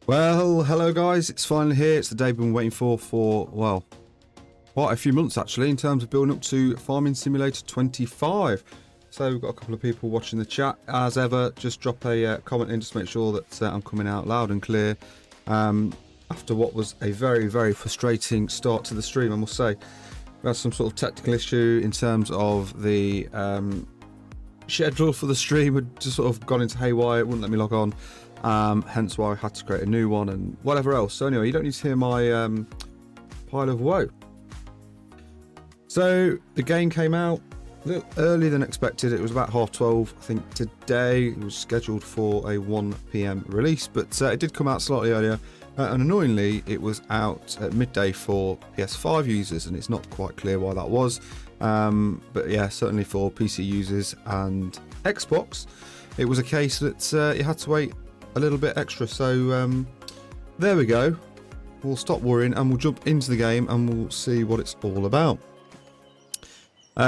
Well, hello guys, it's finally here. It's the day we've been waiting for, well, quite a few months actually, in terms of building up to Farming Simulator 25. So we've got a couple of people watching the chat. As ever, just drop a comment in just to make sure that I'm coming out loud and clear. After what was a very, very frustrating start to the stream, I must say. We had some sort of technical issue in terms of the schedule for the stream had just sort of gone into haywire. It wouldn't let me log on. Hence why I had to create a new one and whatever else. So anyway, you don't need to hear my pile of woe. So the game came out a little earlier than expected. It was about 12:30, I think, today. It was scheduled for a 1 PM release, but it did come out slightly earlier. And annoyingly, it was out at midday for PS5 users, and it's not quite clear why that was. But yeah, certainly for PC users and Xbox, it was a case that you had to wait a little bit extra. So there we go. We'll stop worrying and we'll jump into the game and we'll see what it's all about.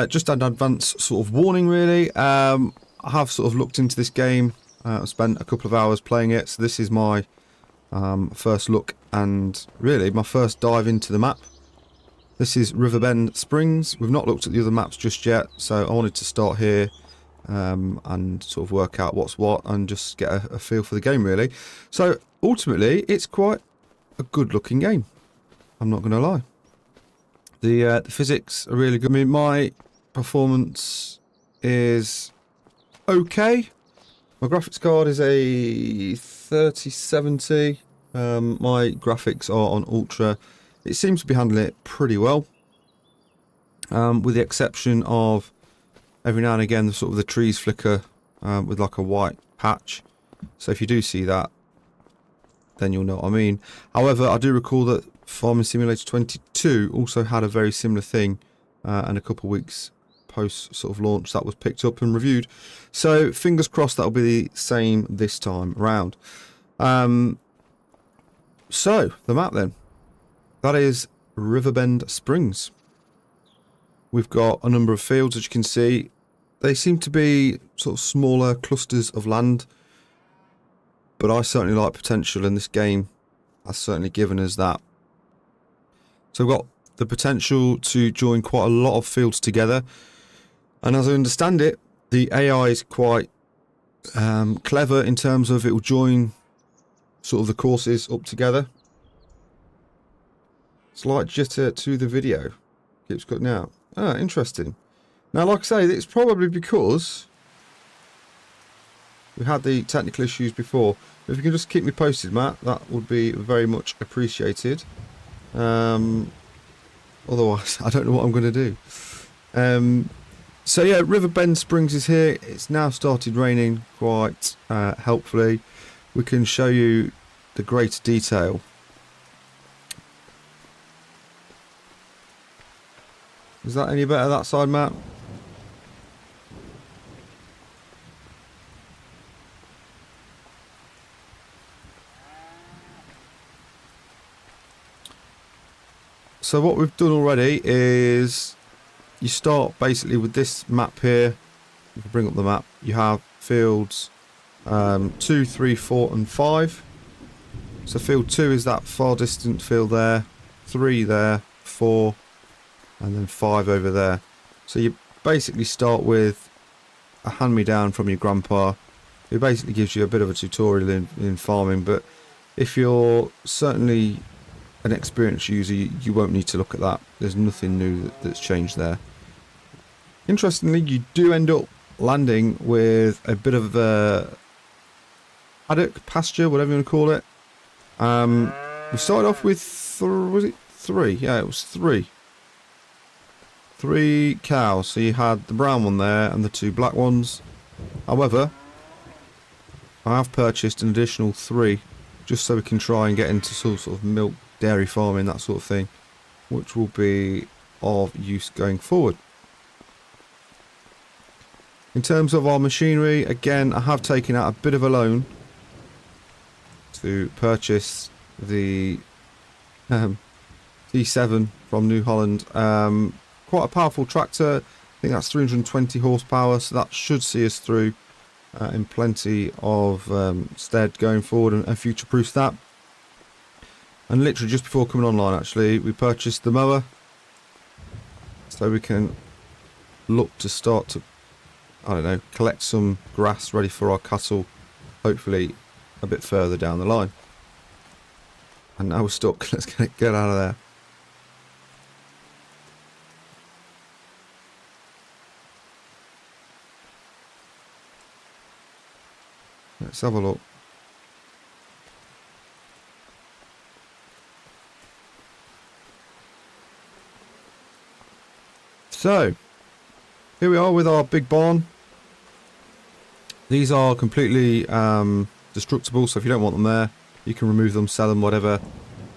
Just an advance sort of warning really. I have sort of looked into this game. I've spent a couple of hours playing it, so this is my first look and really my first dive into the map. This is Riverbend Springs. We've not looked at the other maps just yet, so I wanted to start here and sort of work out what's what and just get a feel for the game really. So ultimately it's quite a good looking game, I'm not going to lie. The physics are really good. I mean, my performance is okay. My graphics card is a 3070. My graphics are on ultra. It seems to be handling it pretty well, with the exception of every now and again the sort of the trees flicker with like a white patch. So if you do see that, then you'll know what I mean. However, I do recall that Farming Simulator 22 also had a very similar thing, and a couple of weeks post sort of launch that was picked up and reviewed. So fingers crossed that'll be the same this time around. So the map then, that is Riverbend Springs. We've got a number of fields, as you can see. They seem to be sort of smaller clusters of land, but I certainly like potential, and this game has certainly given us that. So we've got the potential to join quite a lot of fields together, and as I understand it, the AI is quite clever in terms of it will join sort of the courses up together. Slight jitter to the video. Keeps cutting out. Ah, interesting. Now, like I say, it's probably because we had the technical issues before. If you can just keep me posted, Matt, that would be very much appreciated. Otherwise, I don't know what I'm going to do. So yeah, Riverbend Springs is here. It's now started raining quite helpfully. We can show you the greater detail. Is that any better that side, Matt? So what we've done already is you start basically with this map here. If you bring up the map, you have fields 2, 3, 4 and 5. So field 2 is that far distant field there, 3 there, 4 and then 5 over there. So you're basically start with a hand-me-down from your grandpa. It basically gives you a bit of a tutorial in farming, but if you're certainly an experienced user, you won't need to look at that. There's nothing new that's changed there. Interestingly, you do end up landing with a bit of a paddock, pasture, whatever you want to call it. We started off with was it 3? Yeah, it was 3. 3 cows. So you had the brown one there and the 2 black ones. However, I have purchased an additional 3 just so we can try and get into sort of milk, dairy farming, that sort of thing, which will be of use going forward. In terms of our machinery, again, I have taken out a bit of a loan to purchase the T7 from New Holland. Quite a powerful tractor. I think that's 320 horsepower, so that should see us through in plenty of stead going forward and future-proof that. And literally just before coming online, actually, we purchased the mower so we can look to start to, I don't know, collect some grass ready for our cattle, hopefully a bit further down the line. And now we're stuck. Let's get out of there. Let's have a look. So, here we are with our big barn. These are completely destructible, so if you don't want them there, you can remove them, sell them, whatever.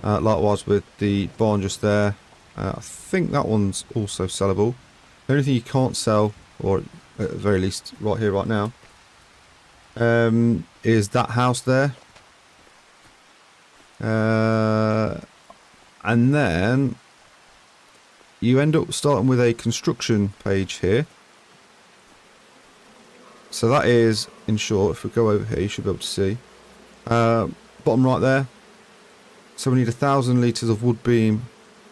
Likewise with the barn just there. I think that one's also sellable. The only thing you can't sell, or at the very least right here, right now, is that house there. And then you end up starting with a construction page here. So that is, in short, if we go over here, you should be able to see. Bottom right there. So we need 1,000 litres of wood beam,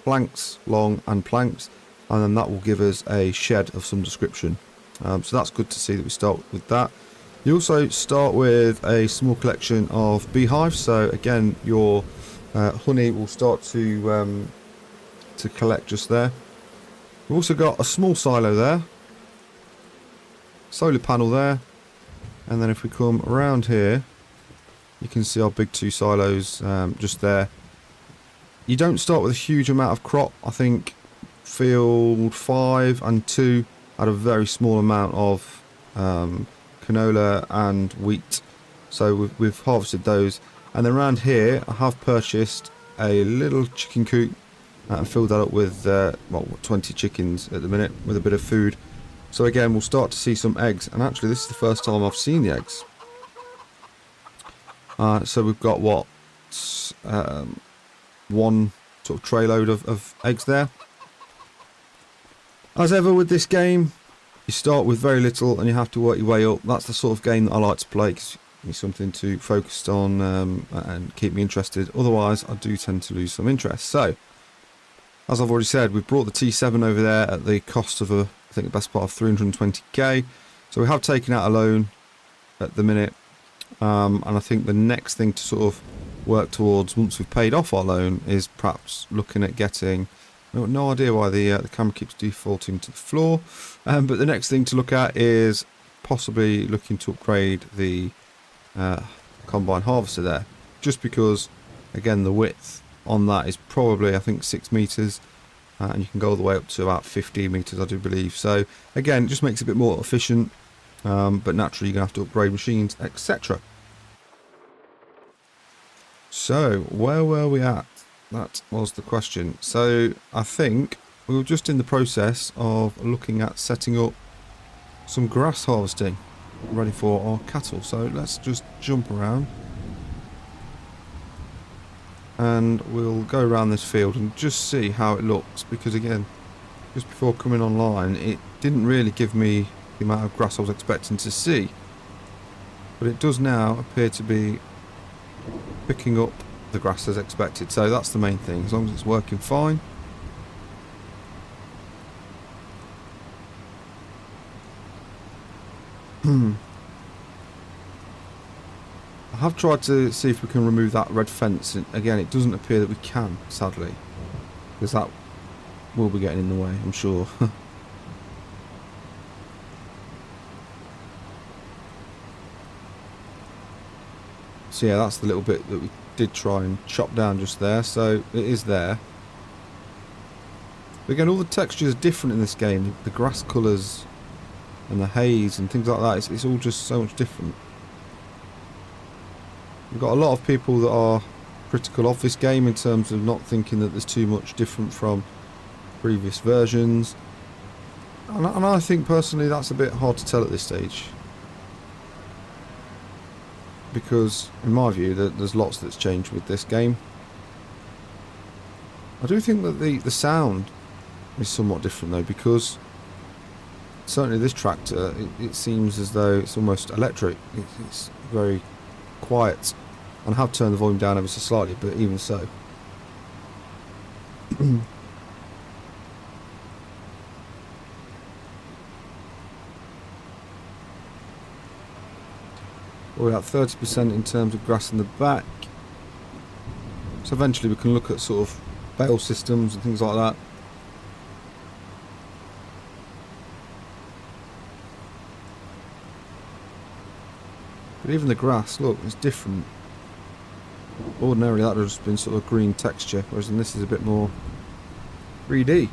planks, long and planks. And then that will give us a shed of some description. So that's good to see that we start with that. You also start with a small collection of beehives. So again, your honey will start to collect just there. We've also got a small silo there, solar panel there, and then if we come around here, you can see our big 2 silos just there. You don't start with a huge amount of crop. I think field 5 and 2 had a very small amount of canola and wheat, so we've harvested those. And then around here I have purchased a little chicken coop and filled that up with well, 20 chickens at the minute with a bit of food. So again, we'll start to see some eggs, and actually this is the first time I've seen the eggs. So we've got what, one sort of tray load of eggs there. As ever with this game, you start with very little and you have to work your way up. That's the sort of game that I like to play, because it's something to focus on and keep me interested. Otherwise, I do tend to lose some interest. So, as I've already said, we've brought the T7 over there at the cost of I think the best part of 320k. So we have taken out a loan at the minute, and I think the next thing to sort of work towards once we've paid off our loan is perhaps looking at getting, I've got no idea why the camera keeps defaulting to the floor, but the next thing to look at is possibly looking to upgrade the combine harvester there, just because again the width on that is probably, I think, 6 meters, and you can go all the way up to about 15 meters, I do believe. So again, it just makes it a bit more efficient, but naturally you're gonna have to upgrade machines, etc. So where were we at? That was the question. So I think we were just in the process of looking at setting up some grass harvesting ready for our cattle. So let's just jump around and we'll go around this field and just see how it looks, because again, just before coming online it didn't really give me the amount of grass I was expecting to see, but it does now appear to be picking up the grass as expected. So that's the main thing, as long as it's working fine. I have tried to see if we can remove that red fence, and again it doesn't appear that we can, sadly, because that will be getting in the way, I'm sure. So yeah, that's the little bit that we did try and chop down just there, so it is there. But again, all the textures are different in this game, the grass colours and the haze and things like that, it's all just so much different. We've got a lot of people that are critical of this game in terms of not thinking that there's too much different from previous versions. And I think personally that's a bit hard to tell at this stage. Because, in my view, there's lots that's changed with this game. I do think that the sound is somewhat different though, because certainly this tractor, it seems as though it's almost electric. It's very quiet. And I have turned the volume down ever so slightly, but even so. We're at 30% in terms of grass in the back. So eventually we can look at sort of bale systems and things like that. But even the grass, look, it's different. Ordinarily that would have just been sort of green texture, whereas in this is a bit more 3D.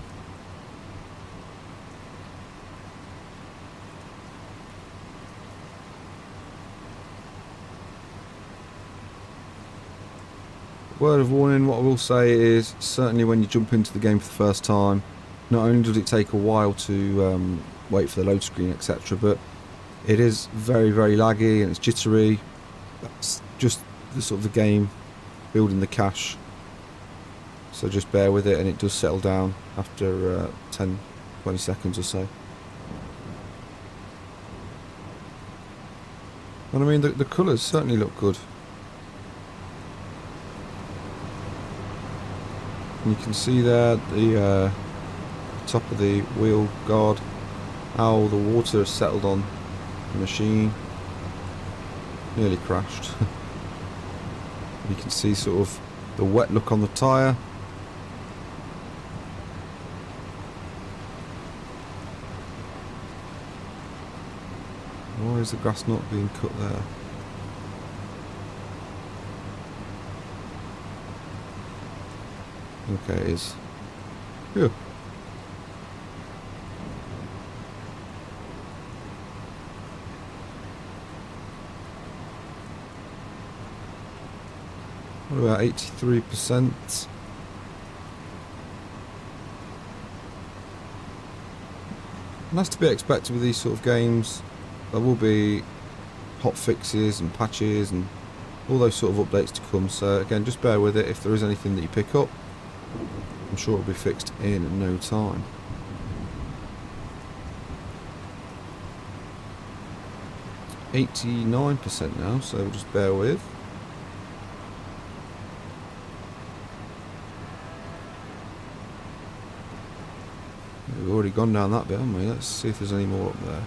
Word of warning, what I will say is, certainly when you jump into the game for the first time, not only does it take a while to wait for the load screen, etc., but it is very, very laggy and it's jittery. That's just the sort of the game building the cache. So just bear with it, and it does settle down after 10-20 seconds or so. And I mean, the colours certainly look good. And you can see there the top of the wheel guard, how the water has settled on the machine. Nearly crashed. You can see sort of the wet look on the tyre. Why is the grass not being cut there? Okay, it is. Phew. What about 83%? And that's to be expected with these sort of games. There will be hot fixes and patches and all those sort of updates to come. So again, just bear with it. If there is anything that you pick up, I'm sure it'll be fixed in no time. %89% now, so just bear with. We've already gone down that bit, haven't we? Let's see if there's any more up there.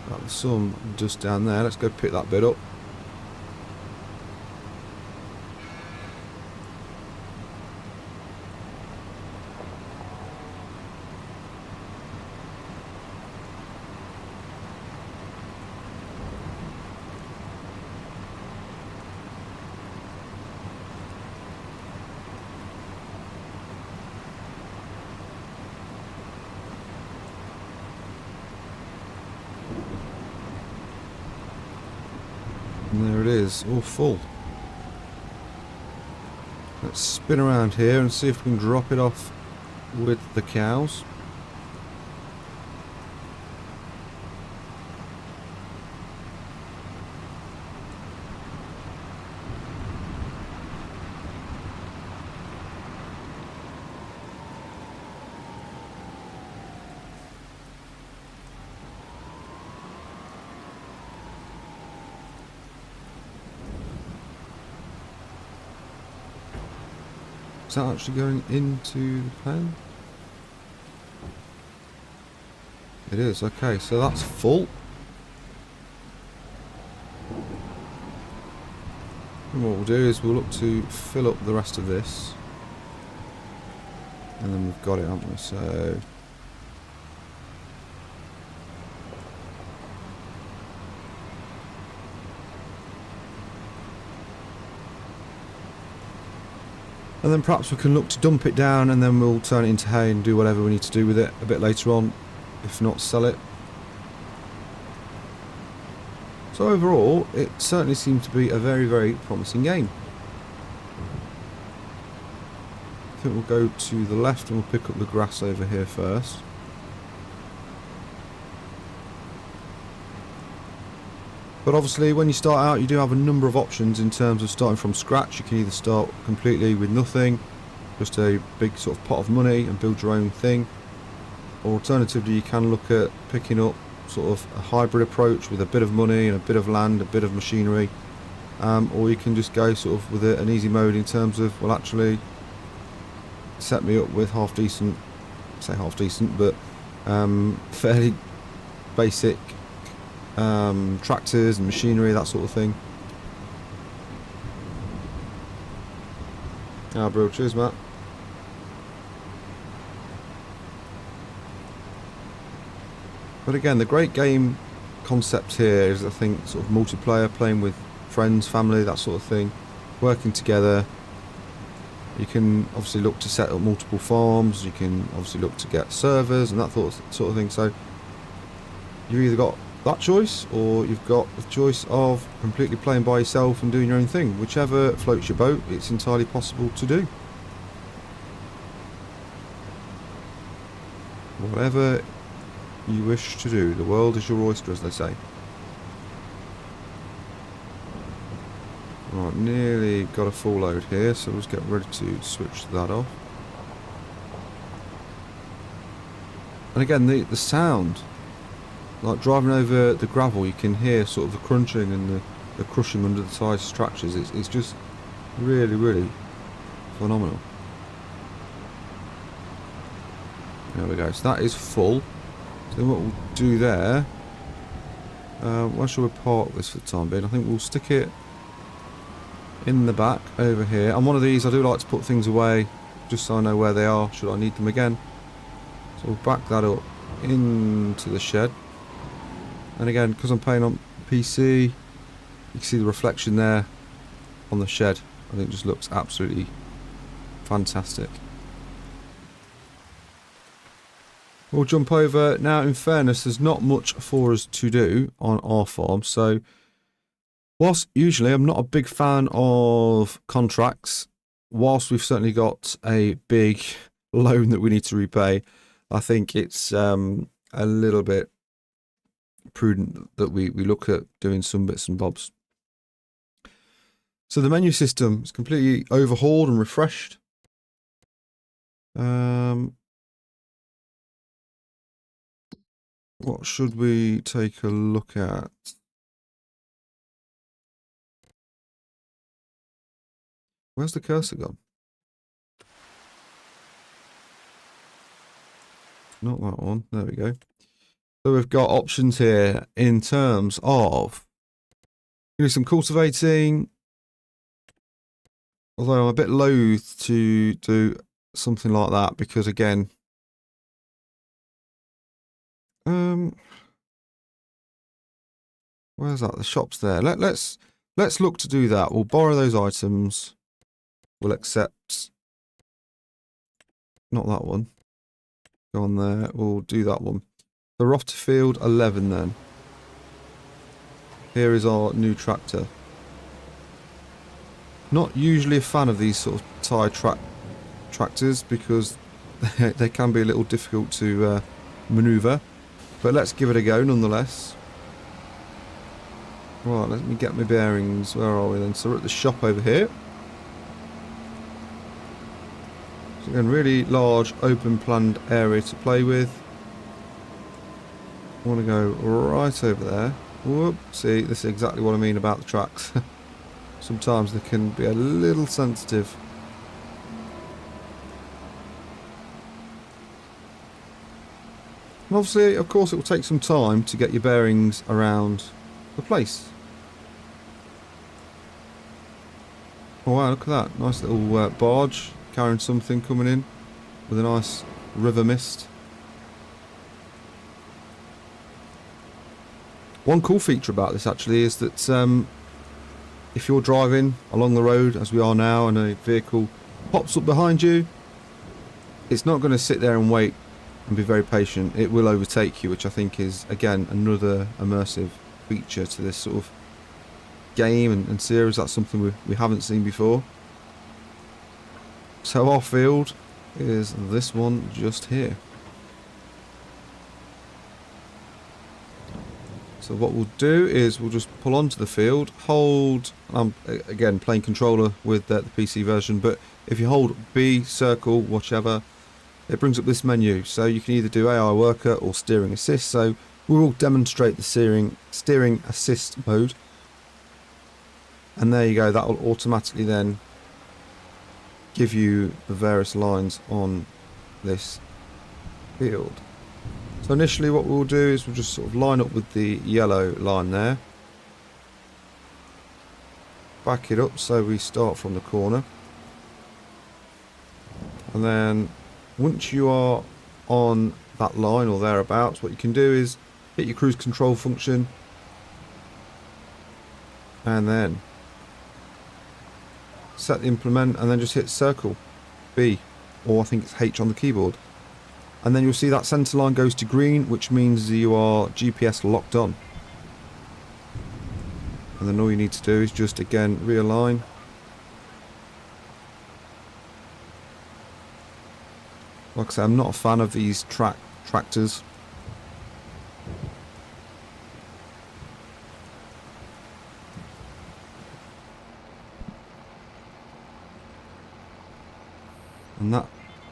Right, there's some just down there. Let's go pick that bit up. And there it is, all full. Let's spin around here and see if we can drop it off with the cows. Is that actually going into the pen? It is, okay, so that's full. And what we'll do is we'll look to fill up the rest of this. And then we've got it, haven't we? So... and then perhaps we can look to dump it down and then we'll turn it into hay and do whatever we need to do with it a bit later on. If not, sell it. So overall, it certainly seemed to be a very, very promising game. I think we'll go to the left and we'll pick up the grass over here first. But obviously when you start out you do have a number of options in terms of starting from scratch. You can either start completely with nothing, just a big sort of pot of money and build your own thing. Or alternatively you can look at picking up sort of a hybrid approach with a bit of money and a bit of land, a bit of machinery. Or you can just go sort of with an easy mode in terms of, well actually, set me up with half decent, say half decent, but fairly basic tractors and machinery, that sort of thing. Ah, bro, cheers, Matt. But again, the great game concept here is, I think, sort of multiplayer, playing with friends, family, that sort of thing, working together. You can obviously look to set up multiple farms, you can obviously look to get servers and that sort of thing. So you've either got that choice or you've got the choice of completely playing by yourself and doing your own thing. Whichever floats your boat, it's entirely possible to do. Whatever you wish to do, the world is your oyster, as they say. Right, nearly got a full load here, so let's get ready to switch that off. And again, the sound, like driving over the gravel, you can hear sort of the crunching and the crushing under the tyres tractors. It's just really, really phenomenal. There we go, so that is full. So what we'll do there, where shall we park this for the time being? I think we'll stick it in the back over here. And one of these, I do like to put things away just so I know where they are should I need them again. So we'll back that up into the shed. And again, because I'm playing on PC, you can see the reflection there on the shed. I think it just looks absolutely fantastic. We'll jump over. Now, in fairness, there's not much for us to do on our farm. So, whilst usually I'm not a big fan of contracts, whilst we've certainly got a big loan that we need to repay, I think it's a little bit prudent that we look at doing some bits and bobs. So the menu system is completely overhauled and refreshed. What should we take a look at? Where's the cursor gone? Not that one. There we go. So we've got options here in terms of doing some cultivating. Although I'm a bit loath to do something like that because, again, where's that? The shop's there. Let's look to do that. We'll borrow those items. We'll accept. Not that one. Go on there. We'll do that one. So we're off to field 11 then. Here is our new tractor. Not usually a fan of these sort of tyre tractors because they can be a little difficult to manoeuvre. But let's give it a go nonetheless. Right, let me get my bearings. Where are we then? So we're at the shop over here. So again, really large open planned area to play with. I want to go right over there. Whoop, see, this is exactly what I mean about the tracks. Sometimes they can be a little sensitive. And obviously, of course, it will take some time to get your bearings around the place. Oh wow, look at that. Nice little barge carrying something coming in with a nice river mist. One cool feature about this actually is that if you're driving along the road as we are now and a vehicle pops up behind you, it's not going to sit there and wait and be very patient. It will overtake you, which I think is again another immersive feature to this sort of game and series. That's something we haven't seen before. So our field is this one just here. So what we'll do is we'll just pull onto the field, hold, again playing controller with the PC version, but if you hold B, circle, whichever, it brings up this menu. So you can either do AI worker or steering assist. So we will demonstrate the steering assist mode. And there you go, that will automatically then give you the various lines on this field. So initially what we'll do is we'll just sort of line up with the yellow line there. Back it up so we start from the corner. And then once you are on that line or thereabouts, what you can do is hit your cruise control function and then set the implement and then just hit circle B, or I think it's H on the keyboard. And then you'll see that centre line goes to green, which means you are GPS locked on. And then all you need to do is just again realign. Like I say, I'm not a fan of these tractors. And that,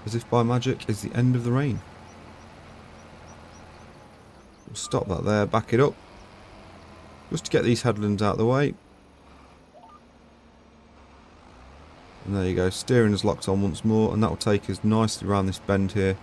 as if by magic, is the end of the rain. We'll stop that there, back it up. Just to get these headlands out of the way. And there you go, steering is locked on once more, and that will take us nicely around this bend here.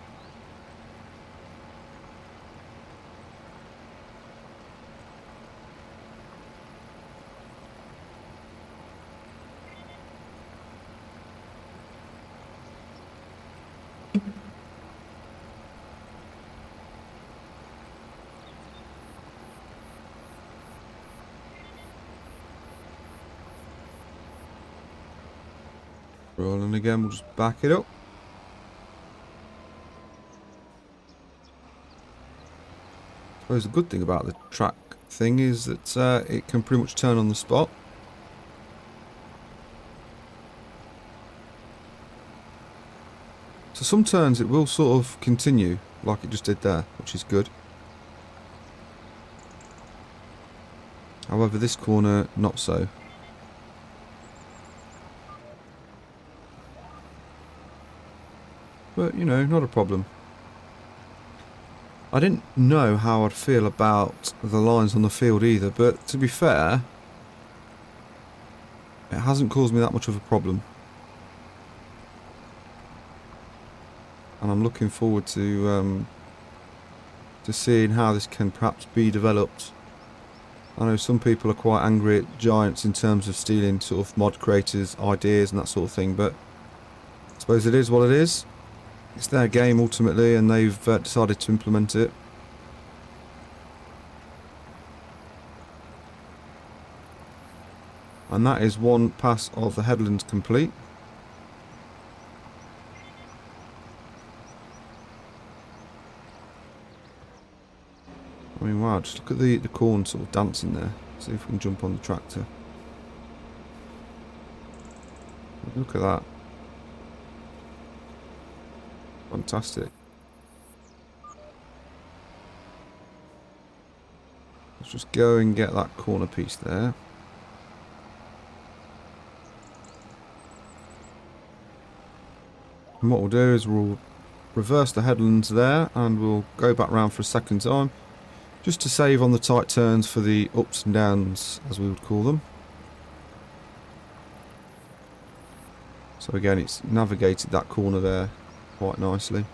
Rolling again, we'll just back it up. I suppose the good thing about the track thing is that it can pretty much turn on the spot. So some turns it will sort of continue like it just did there, which is good. However, this corner, not so. But, you know, not a problem. I didn't know how I'd feel about the lines on the field either, but to be fair, it hasn't caused me that much of a problem. And I'm looking forward to seeing how this can perhaps be developed. I know some people are quite angry at Giants in terms of stealing sort of mod creators' ideas and that sort of thing, but I suppose it is what it is. It's their game ultimately, and they've decided to implement it. And that is one pass of the headlands complete. I mean, wow, just look at the corn sort of dancing there. See if we can jump on the tractor. Look at that. Fantastic. Let's just go and get that corner piece there. And what we'll do is we'll reverse the headlands there and we'll go back round for a second time, just to save on the tight turns for the ups and downs, as we would call them. So again, it's navigated that corner there quite nicely.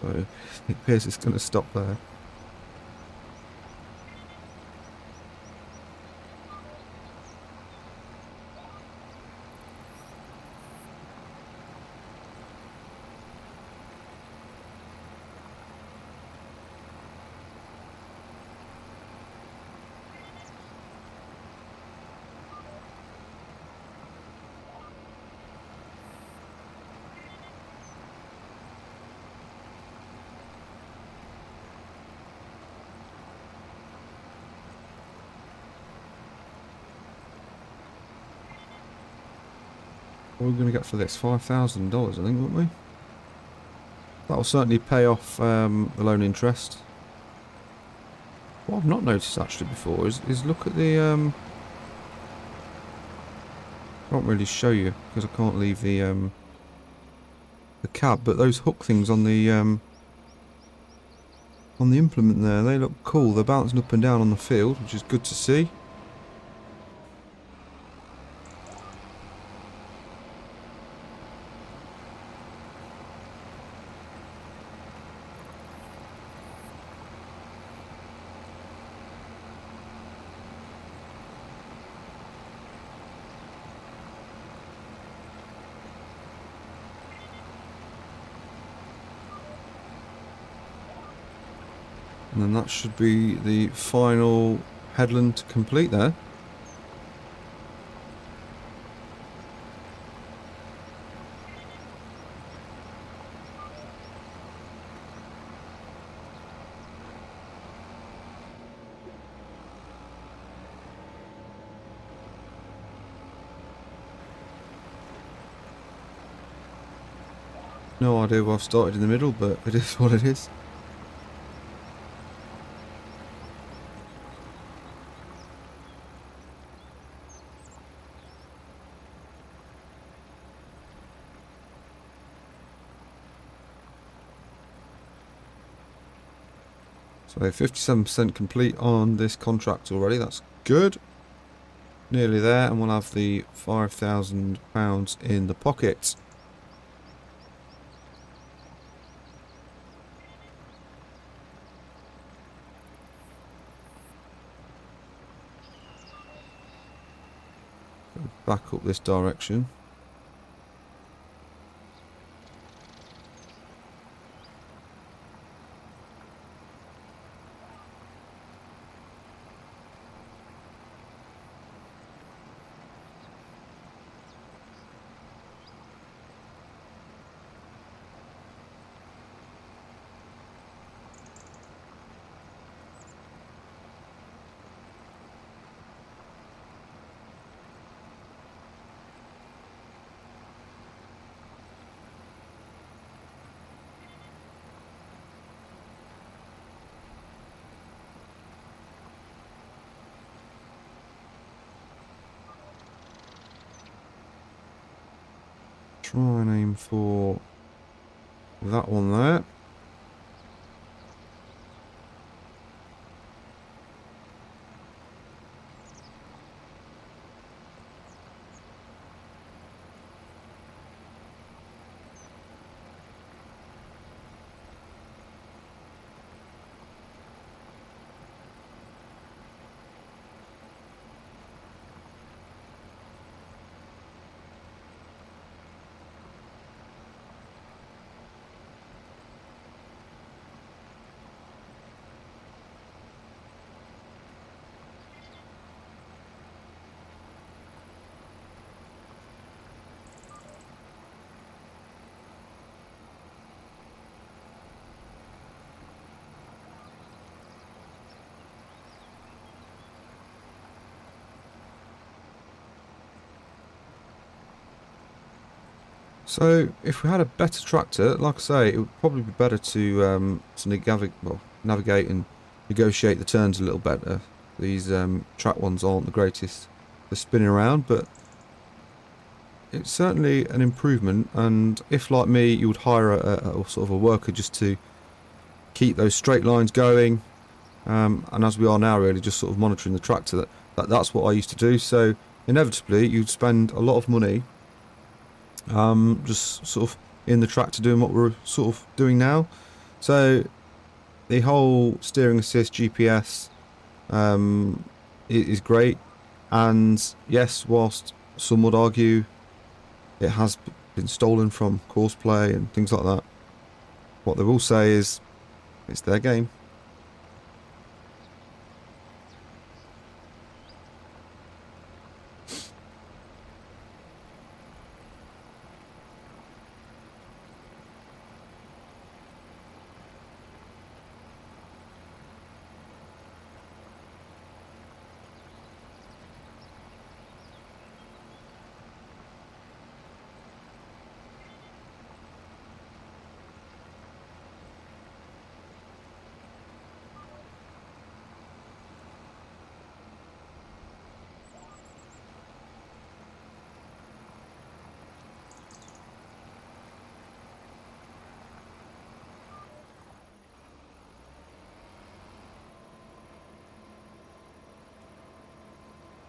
So it appears it's going to stop there. What are we going to get for this? $5,000, I think, won't we? That will certainly pay off the loan interest. What I've not noticed actually before is look at the... can't really show you because I can't leave the cab, but those hook things on the implement there, they look cool. They're bouncing up and down on the field, which is good to see. And then that should be the final headland to complete there. No idea why I've started in the middle, but it is what it is. So 57% complete on this contract already, that's good. Nearly there, and we'll have the £5,000 in the pocket. Back up this direction. Try and aim for that one there. So if we had a better tractor, like I say, it would probably be better to navigate and negotiate the turns a little better. These track ones aren't the greatest for spinning around, but it's certainly an improvement. And if, like me, you would hire a sort of a worker just to keep those straight lines going, and as we are now, really just sort of monitoring the tractor, that's what I used to do. So inevitably, you'd spend a lot of money just sort of in the tractor doing what we're sort of doing now. So the whole steering assist GPS is great, and yes, whilst some would argue it has been stolen from Courseplay and things like that, what they will say is it's their game.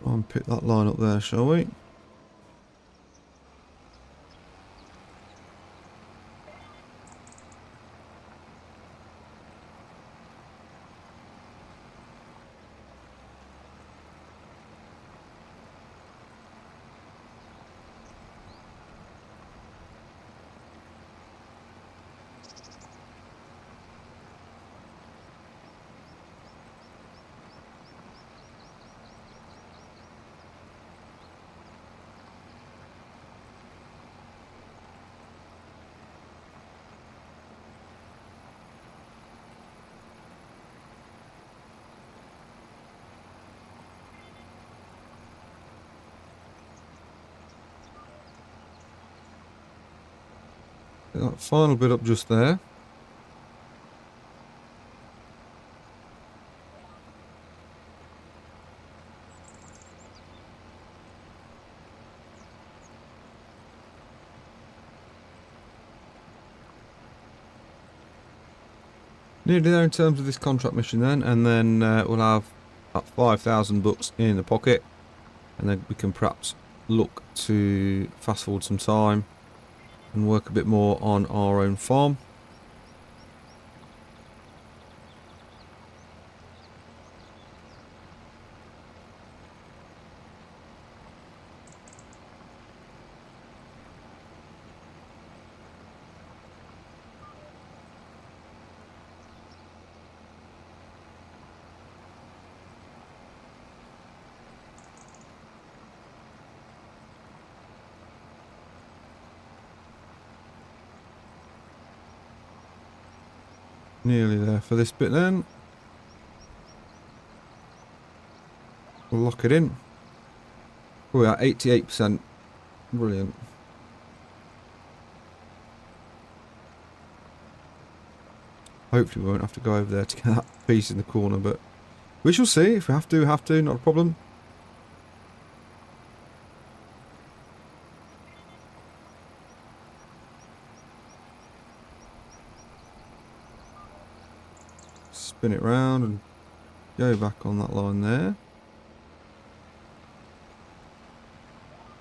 I'll pick that line up there, shall we? That final bit up just there. Nearly there in terms of this contract mission then, and then we'll have about 5,000 bucks in the pocket, and then we can perhaps look to fast forward some time and work a bit more on our own farm. Nearly there for this bit then. We'll lock it in. We are 88%. Brilliant. Hopefully we won't have to go over there to get that piece in the corner, but we shall see. If we have to, not a problem. Spin it round and go back on that line there.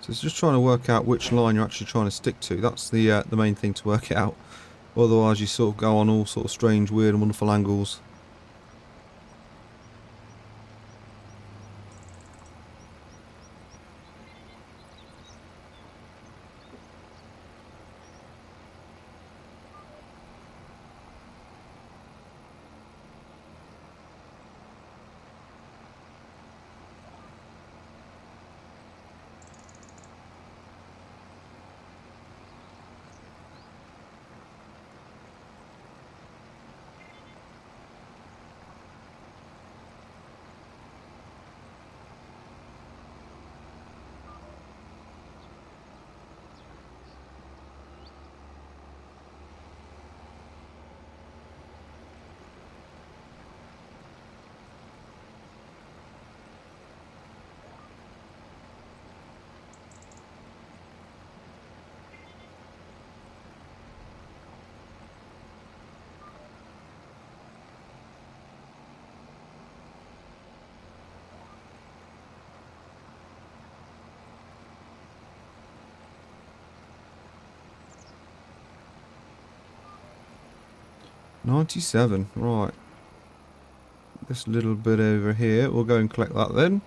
So it's just trying to work out which line you're actually trying to stick to. That's the main thing to work out. Otherwise you sort of go on all sort of strange, weird and wonderful angles. 97, right. This little bit over here, we'll go and collect that then.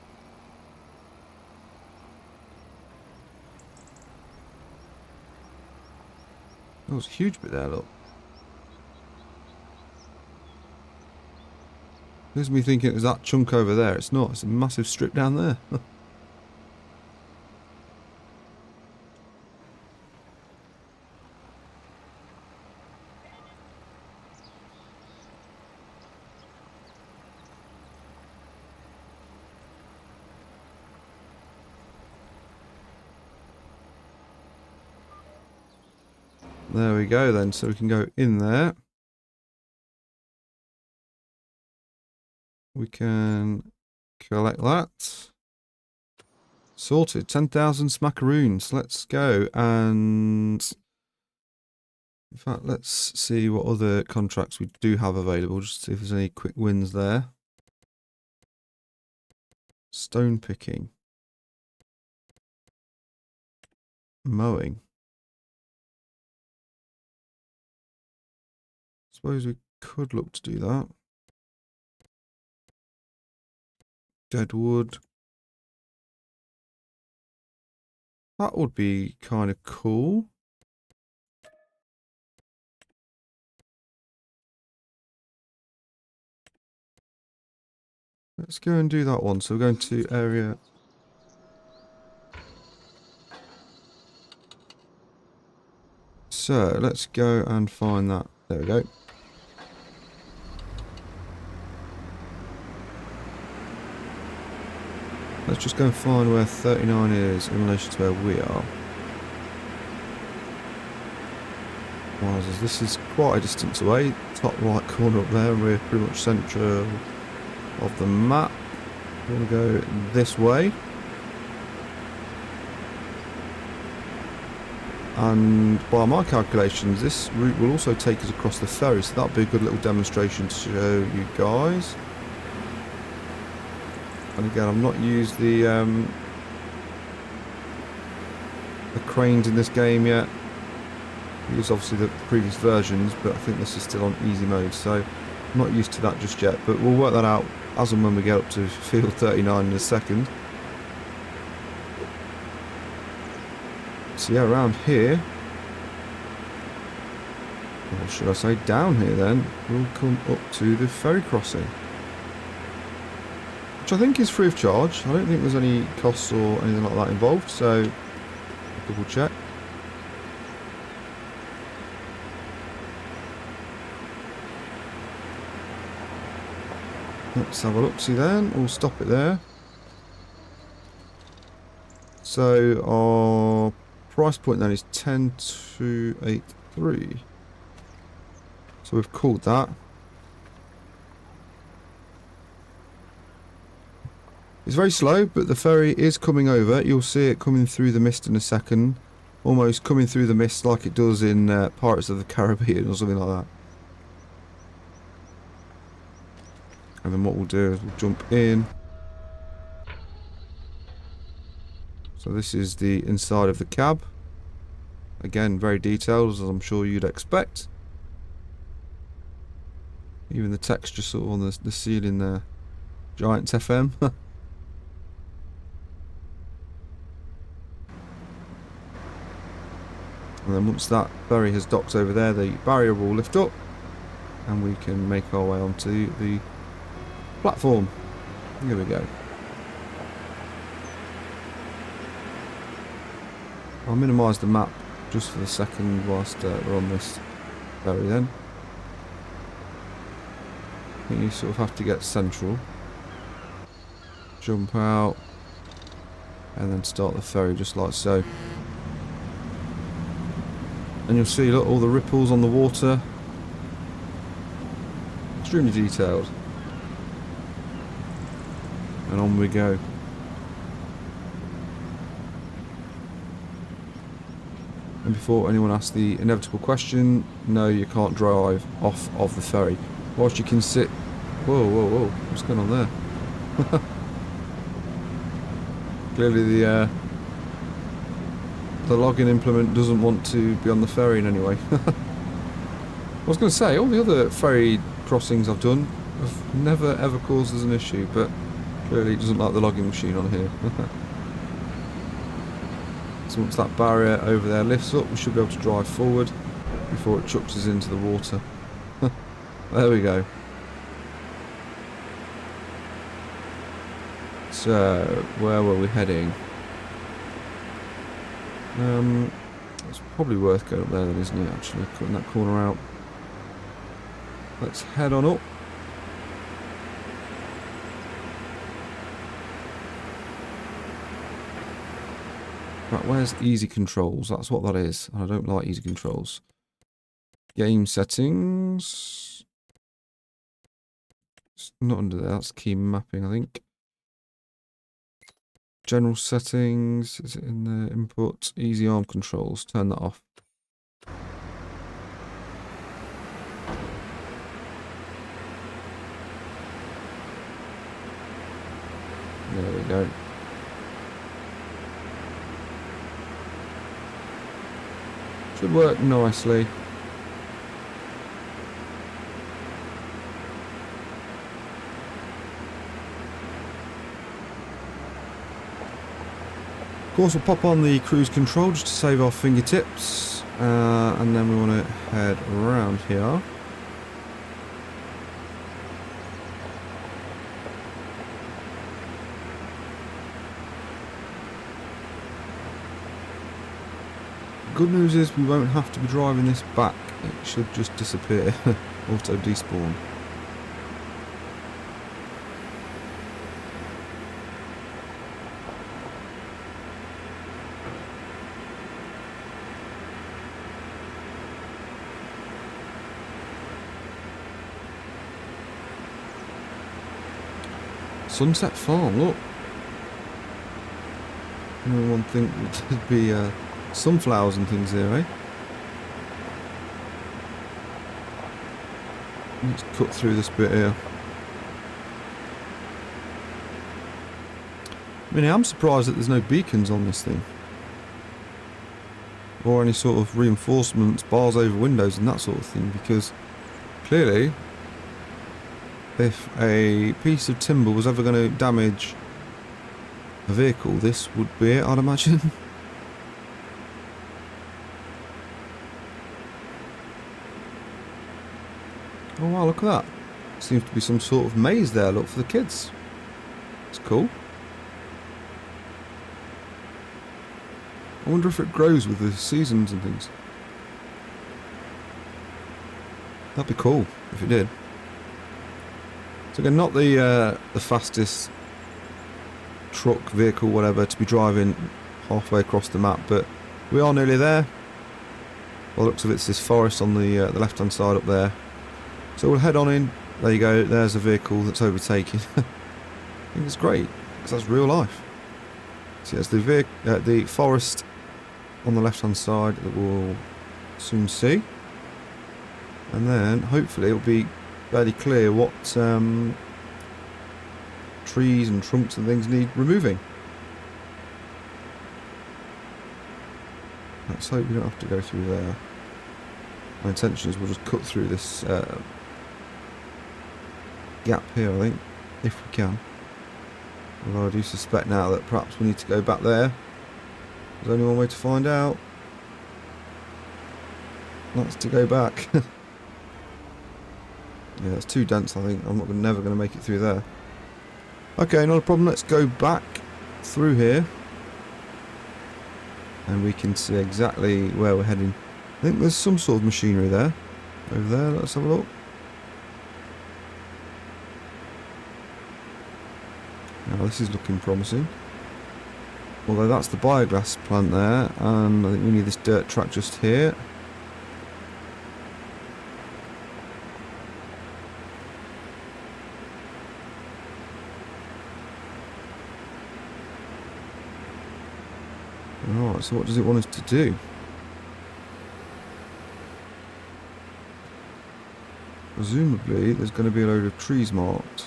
That was a huge bit there, look. There's me thinking it was that chunk over there. It's not, it's a massive strip down there. There we go then, so we can go in there. We can collect that. Sorted, 10,000 smackaroons. Let's go, and in fact, let's see what other contracts we do have available, just to see if there's any quick wins there. Stone picking. Mowing. Suppose we could look to do that. Dead wood. That would be kind of cool. Let's go and do that one. So we're going to area. So let's go and find that. There we go. Let's just go and find where 39 is in relation to where we are. Wowzers, this is quite a distance away. Top right corner up there, and we're pretty much centre of the map. We're going to go this way. And by my calculations, this route will also take us across the ferry, so that'll be a good little demonstration to show you guys. And again, I've not used the cranes in this game yet. I used obviously the previous versions, but I think this is still on easy mode, so I'm not used to that just yet. But we'll work that out as and when we get up to field 39 in a second. So yeah, around here, or should I say down here then, we'll come up to the ferry crossing, which I think is free of charge. I don't think there's any costs or anything like that involved, so double check. Let's have a look, see then, we'll stop it there. So our price point then is 10,283. So we've called that. It's very slow, but the ferry is coming over. You'll see it coming through the mist in a second. Almost coming through the mist like it does in Pirates of the Caribbean or something like that. And then what we'll do is we'll jump in. So this is the inside of the cab. Again, very detailed, as I'm sure you'd expect. Even the texture sort of on the ceiling there. Giant FM. And then once that ferry has docked over there, the barrier will lift up and we can make our way onto the platform. Here we go. I'll minimise the map just for the second whilst we're on this ferry then. I think you sort of have to get central. Jump out and then start the ferry just like so. And you'll see, look, all the ripples on the water. Extremely detailed. And on we go. And before anyone asks the inevitable question, no, you can't drive off of the ferry. Whilst you can sit... Whoa, whoa, whoa. What's going on there? Clearly the login implement doesn't want to be on the ferry in any way. I was going to say, all the other ferry crossings I've done have never ever caused us an issue, but clearly it doesn't like the logging machine on here. So once that barrier over there lifts up, we should be able to drive forward before it chucks us into the water. There we go. So, where were we heading? It's probably worth going up there then, isn't it, actually, cutting that corner out. Let's head on up. Right, where's easy controls? That's what that is, and I don't like easy controls. Game settings. It's not under there, that's key mapping, I think. General settings, is it in the input? Easy arm controls, turn that off. There we go. Should work nicely. Of course, we'll pop on the cruise control just to save our fingertips, and then we want to head around here. Good news is we won't have to be driving this back, it should just disappear, auto despawn. Sunset Farm, look. No one think there'd be sunflowers and things there, eh? Let's cut through this bit here. I mean, I'm surprised that there's no beacons on this thing. Or any sort of reinforcements, bars over windows and that sort of thing, because clearly, if a piece of timber was ever going to damage a vehicle, this would be it, I'd imagine. Oh wow, look at that. Seems to be some sort of maze there, look, for the kids. It's cool. I wonder if it grows with the seasons and things. That'd be cool if it did. So again, not the fastest truck, vehicle, whatever, to be driving halfway across the map, but we are nearly there. By the looks of it, it's this forest on the left-hand side up there. So we'll head on in. There you go. There's a vehicle that's overtaking. I think it's great because that's real life. So yes, the forest on the left-hand side that we'll soon see, and then hopefully it'll be fairly clear what trees and trunks and things need removing. Let's hope we don't have to go through there. My intention is we'll just cut through this gap here, I think, if we can. Although I do suspect now that perhaps we need to go back there. There's only one way to find out. That's to go back. Yeah, that's too dense, I think. I'm never going to make it through there. Okay, not a problem. Let's go back through here. And we can see exactly where we're heading. I think there's some sort of machinery there. Over there, let's have a look. Now this is looking promising. Although that's the biogas plant there, and I think we need this dirt track just here. Alright, so what does it want us to do? Presumably there's going to be a load of trees marked.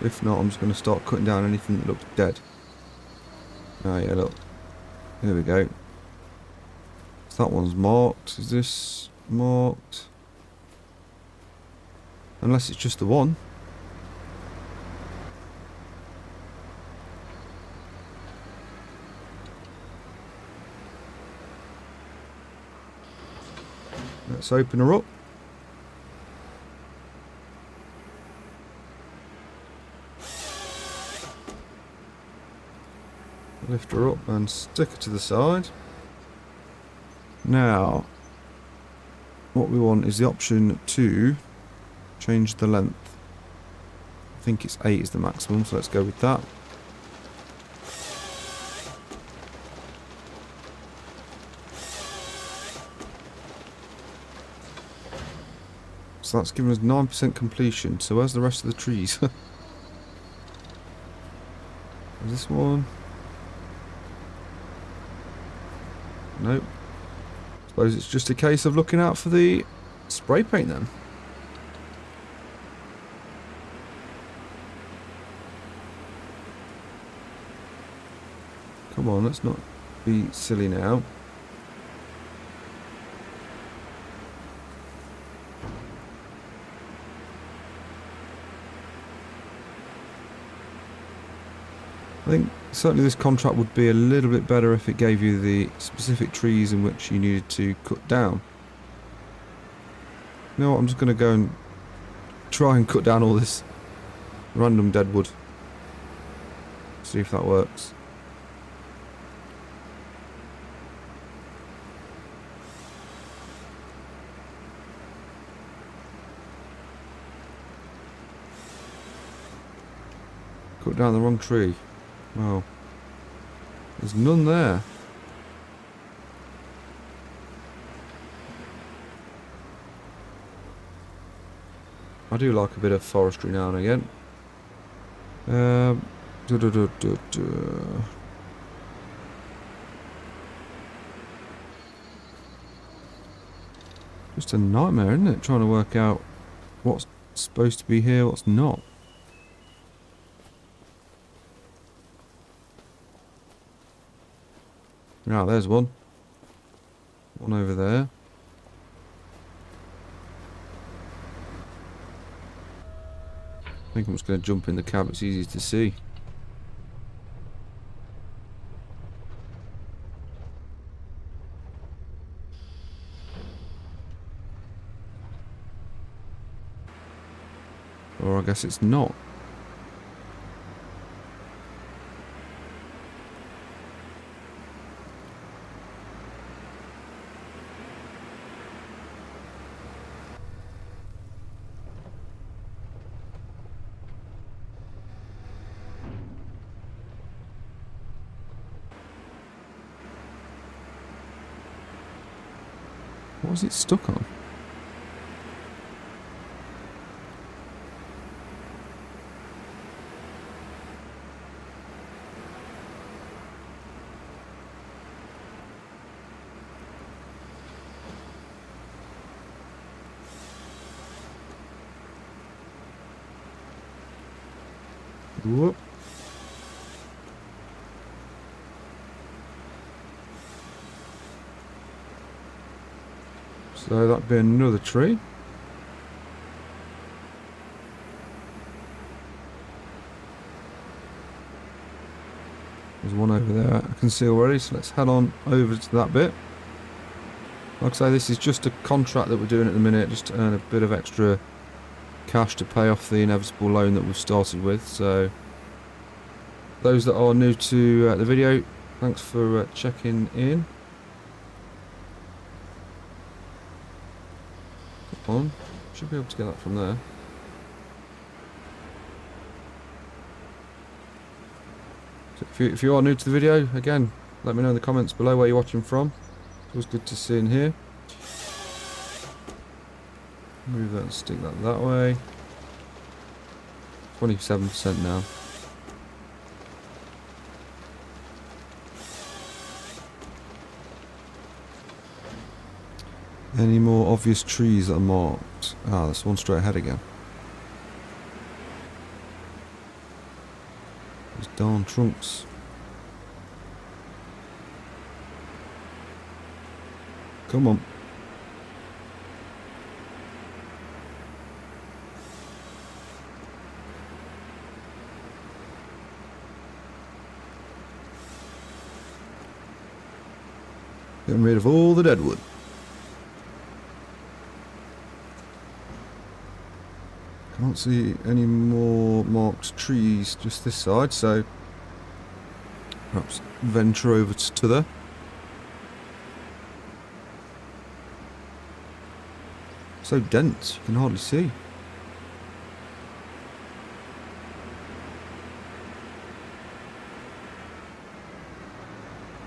If not, I'm just going to start cutting down anything that looks dead. Oh yeah, look. Here we go. So that one's marked. Is this marked? Unless it's just the one. Let's open her up. Lift her up and stick her to the side. Now, what we want is the option to change the length. I think it's 8 is the maximum, so let's go with that. So that's given us 9% completion. So where's the rest of the trees? Is this one? Nope. Suppose it's just a case of looking out for the spray paint then. Come on, let's not be silly now. I think certainly this contract would be a little bit better if it gave you the specific trees in which you needed to cut down. You know what, I'm just going to go and try and cut down all this random dead wood. See if that works. Cut down the wrong tree. Well, there's none there. I do like a bit of forestry now and again. Just a nightmare, isn't it? Trying to work out what's supposed to be here, what's not. Now, there's one. One over there. I think I'm just going to jump in the cab, it's easy to see. Or I guess it's not. What was it stuck on? Whoop. So that'd be another tree. There's one over there I can see already, so let's head on over to that bit. Like I say, this is just a contract that we're doing at the minute, just to earn a bit of extra cash to pay off the inevitable loan that we've started with. So those that are new to the video, thanks for checking in. Come on, should be able to get that from there. So if you are new to the video, again, let me know in the comments below where you're watching from. It's always good to see and hear. Move that and stick that way. 27% now. Any more obvious trees that are marked? Ah, there's one straight ahead again. These darn trunks. Come on. Getting rid of all the deadwood. Can't see any more marked trees just this side, so perhaps venture over to there. So dense, you can hardly see.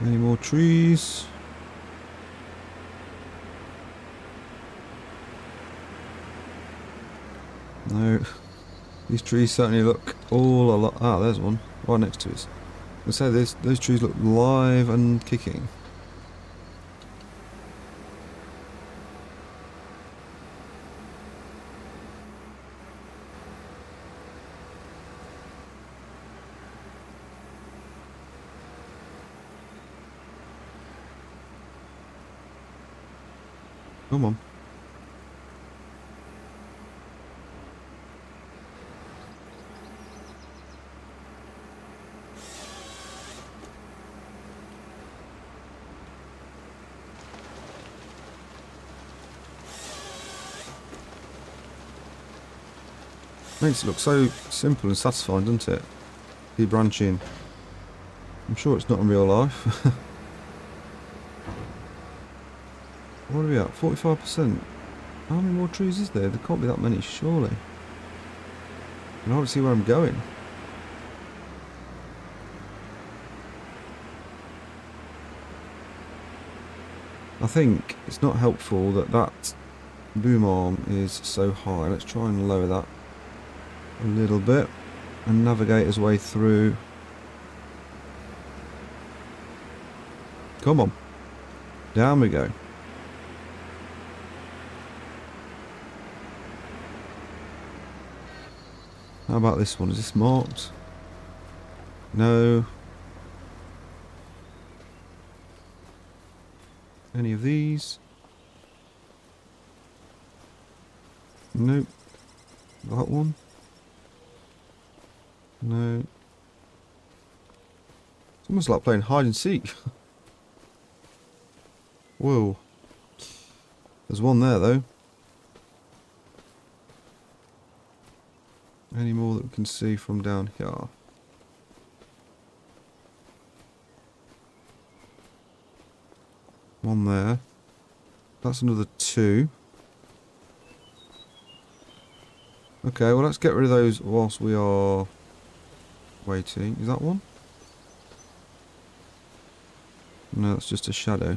Any more trees? No. These trees certainly look all a lot. Ah, there's one right next to us. I say those trees look live and kicking. Come on. Makes it look so simple and satisfying, doesn't it? Keep branching. I'm sure it's not in real life. What are we at? 45%. How many more trees is there? There can't be that many, surely. I can hardly see where I'm going. I think it's not helpful that that boom arm is so high. Let's try and lower that a little bit and navigate his way through. Come on. Down we go. How about this one? Is this marked? No. Any of these? Nope. That one? No. It's almost like playing hide and seek. Whoa. There's one there though. Any more that we can see from down here? One there. That's another two. Okay, well let's get rid of those whilst we are waiting. Is that one? No, that's just a shadow.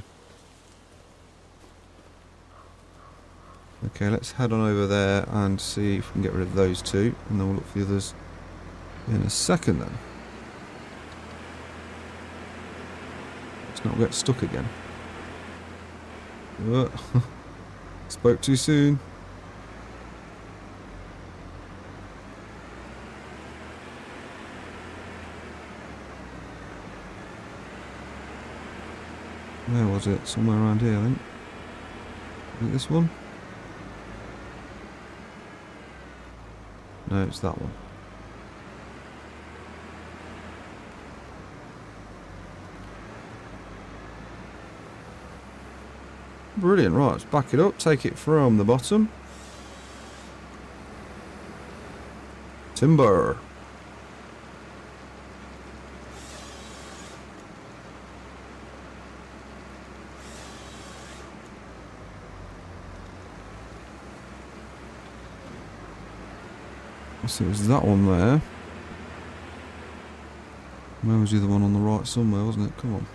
Okay, let's head on over there and see if we can get rid of those two, and then we'll look for the others in a second then. Let's not get stuck again. Spoke too soon. Where was it? Somewhere around here, I think. Is it this one? No, it's that one. Brilliant, right, let's back it up, take it from the bottom. Timber. So it was that one there. Where was the other one on the right somewhere, wasn't it? Come on.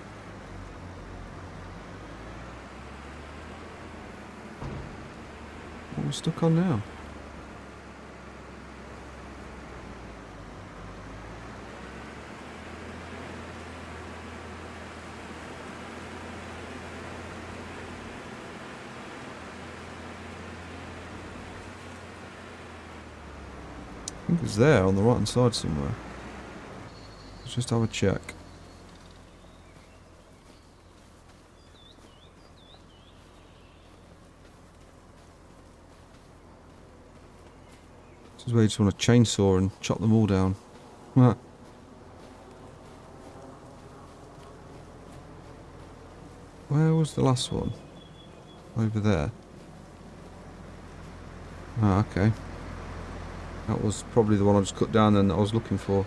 What are we stuck on now? I think it's there on the right hand side somewhere. Let's just have a check. This is where you just want a chainsaw and chop them all down. Huh. Where was the last one? Over there. Ah, okay. That was probably the one I just cut down then that I was looking for.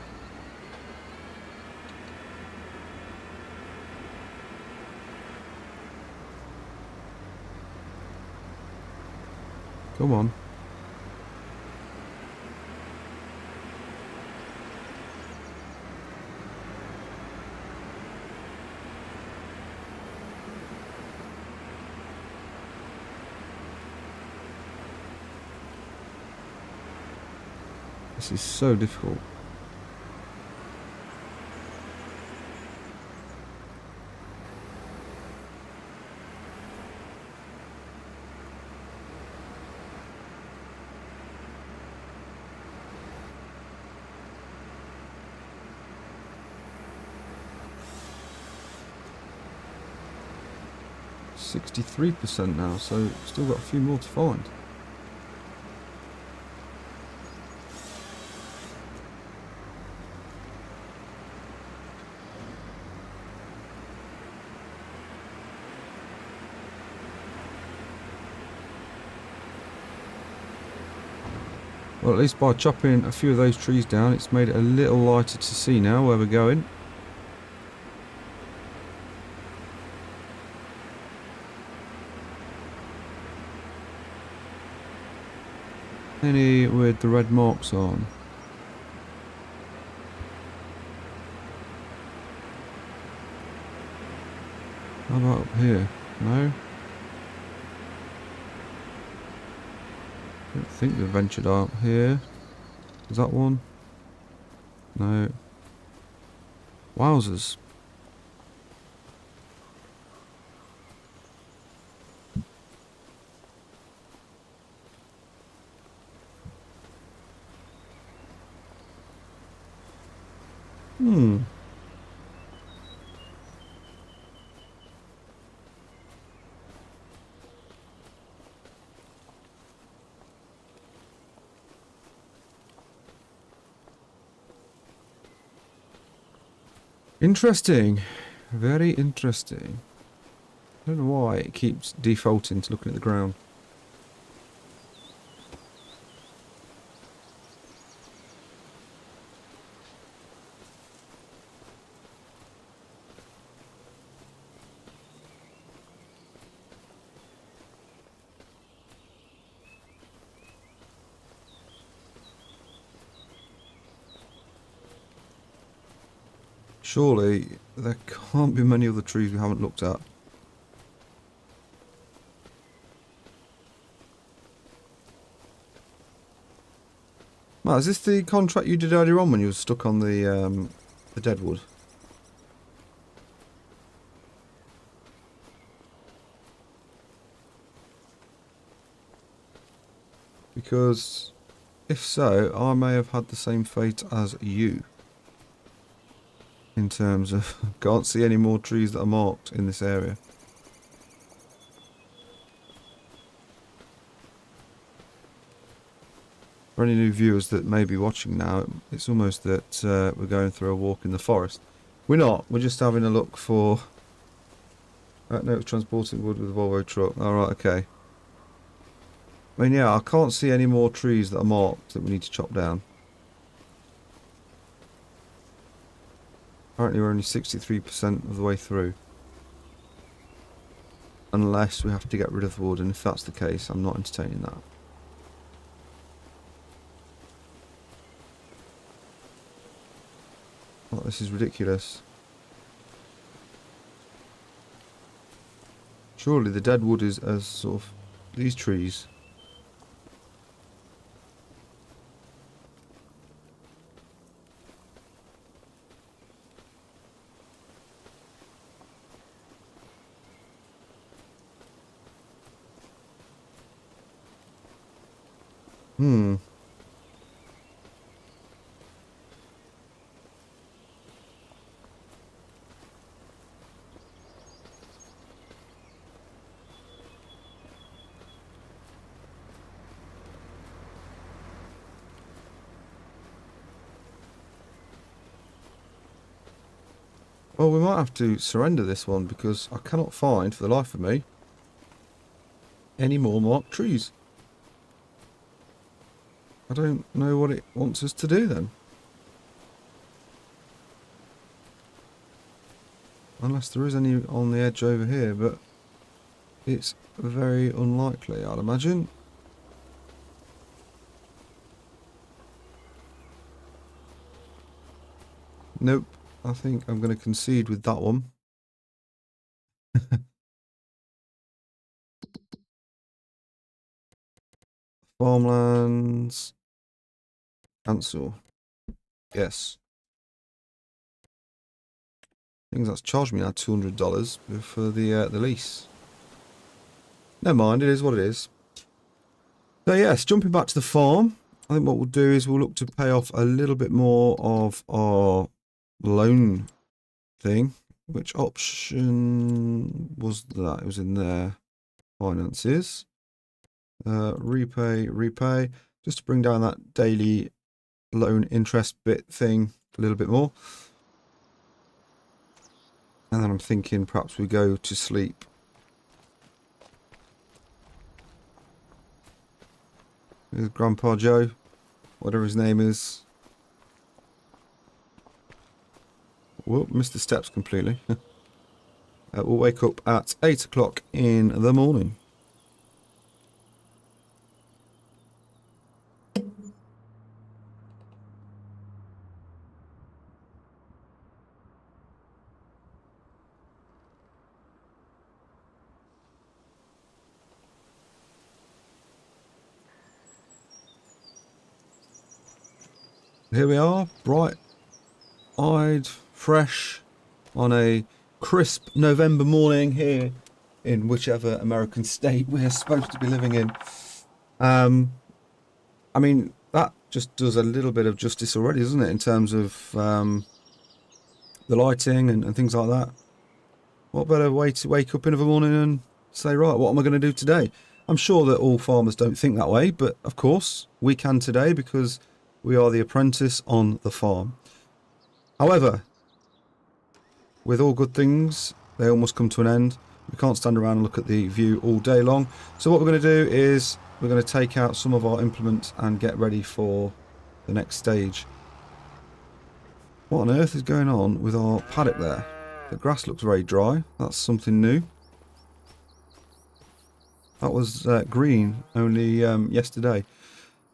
Come on. This is so difficult. %63 now, so still got a few more to find. Well, at least by chopping a few of those trees down, it's made it a little lighter to see now where we're going. Any with the red marks on? How about up here? No? I don't think they've ventured out here. Is that one? No. Wowzers. Interesting. Very interesting. I don't know why it keeps defaulting to looking at the ground. Surely there can't be many other trees we haven't looked at. Matt, is this the contract you did earlier on when you were stuck on the deadwood? Because if so, I may have had the same fate as you. In terms of, can't see any more trees that are marked in this area. For any new viewers that may be watching now, it's almost that we're going through a walk in the forest. We're not, we're just having a look for... no, it's transporting wood with a Volvo truck. Alright, okay. I mean, yeah, I can't see any more trees that are marked that we need to chop down. Apparently we're only 63% of the way through. Unless we have to get rid of the wood, and if that's the case, I'm not entertaining that. Oh, this is ridiculous. Surely the dead wood is as sort of these trees. Well, we might have to surrender this one because I cannot find, for the life of me, any more marked trees. I don't know what it wants us to do then. Unless there is any on the edge over here, but it's very unlikely, I'd imagine. Nope. I think I'm going to concede with that one. Farmlands. Cancel. Yes. I think that's charged me now $200 for the lease. Never mind, it is what it is. So yes, jumping back to the farm, I think what we'll do is we'll look to pay off a little bit more of our loan thing. Which option was that? It was in there. Finances. Repay. Just to bring down that daily loan interest bit thing a little bit more. And then I'm thinking perhaps we go to sleep. There's Grandpa Joe, whatever his name is. Whoop, missed the steps completely. We'll wake up at 8 o'clock in the morning. Here we are, bright-eyed, fresh, on a crisp November morning here in whichever American state we're supposed to be living in. I mean, that just does a little bit of justice already, doesn't it, in terms of the lighting and things like that. What better way to wake up in the morning and say, right, what am I going to do today? I'm sure that all farmers don't think that way, but of course we can today because we are the apprentice on the farm. However, with all good things, they all must come to an end. We can't stand around and look at the view all day long. So what we're going to do is we're going to take out some of our implements and get ready for the next stage. What on earth is going on with our paddock there? The grass looks very dry. That's something new. That was green only yesterday.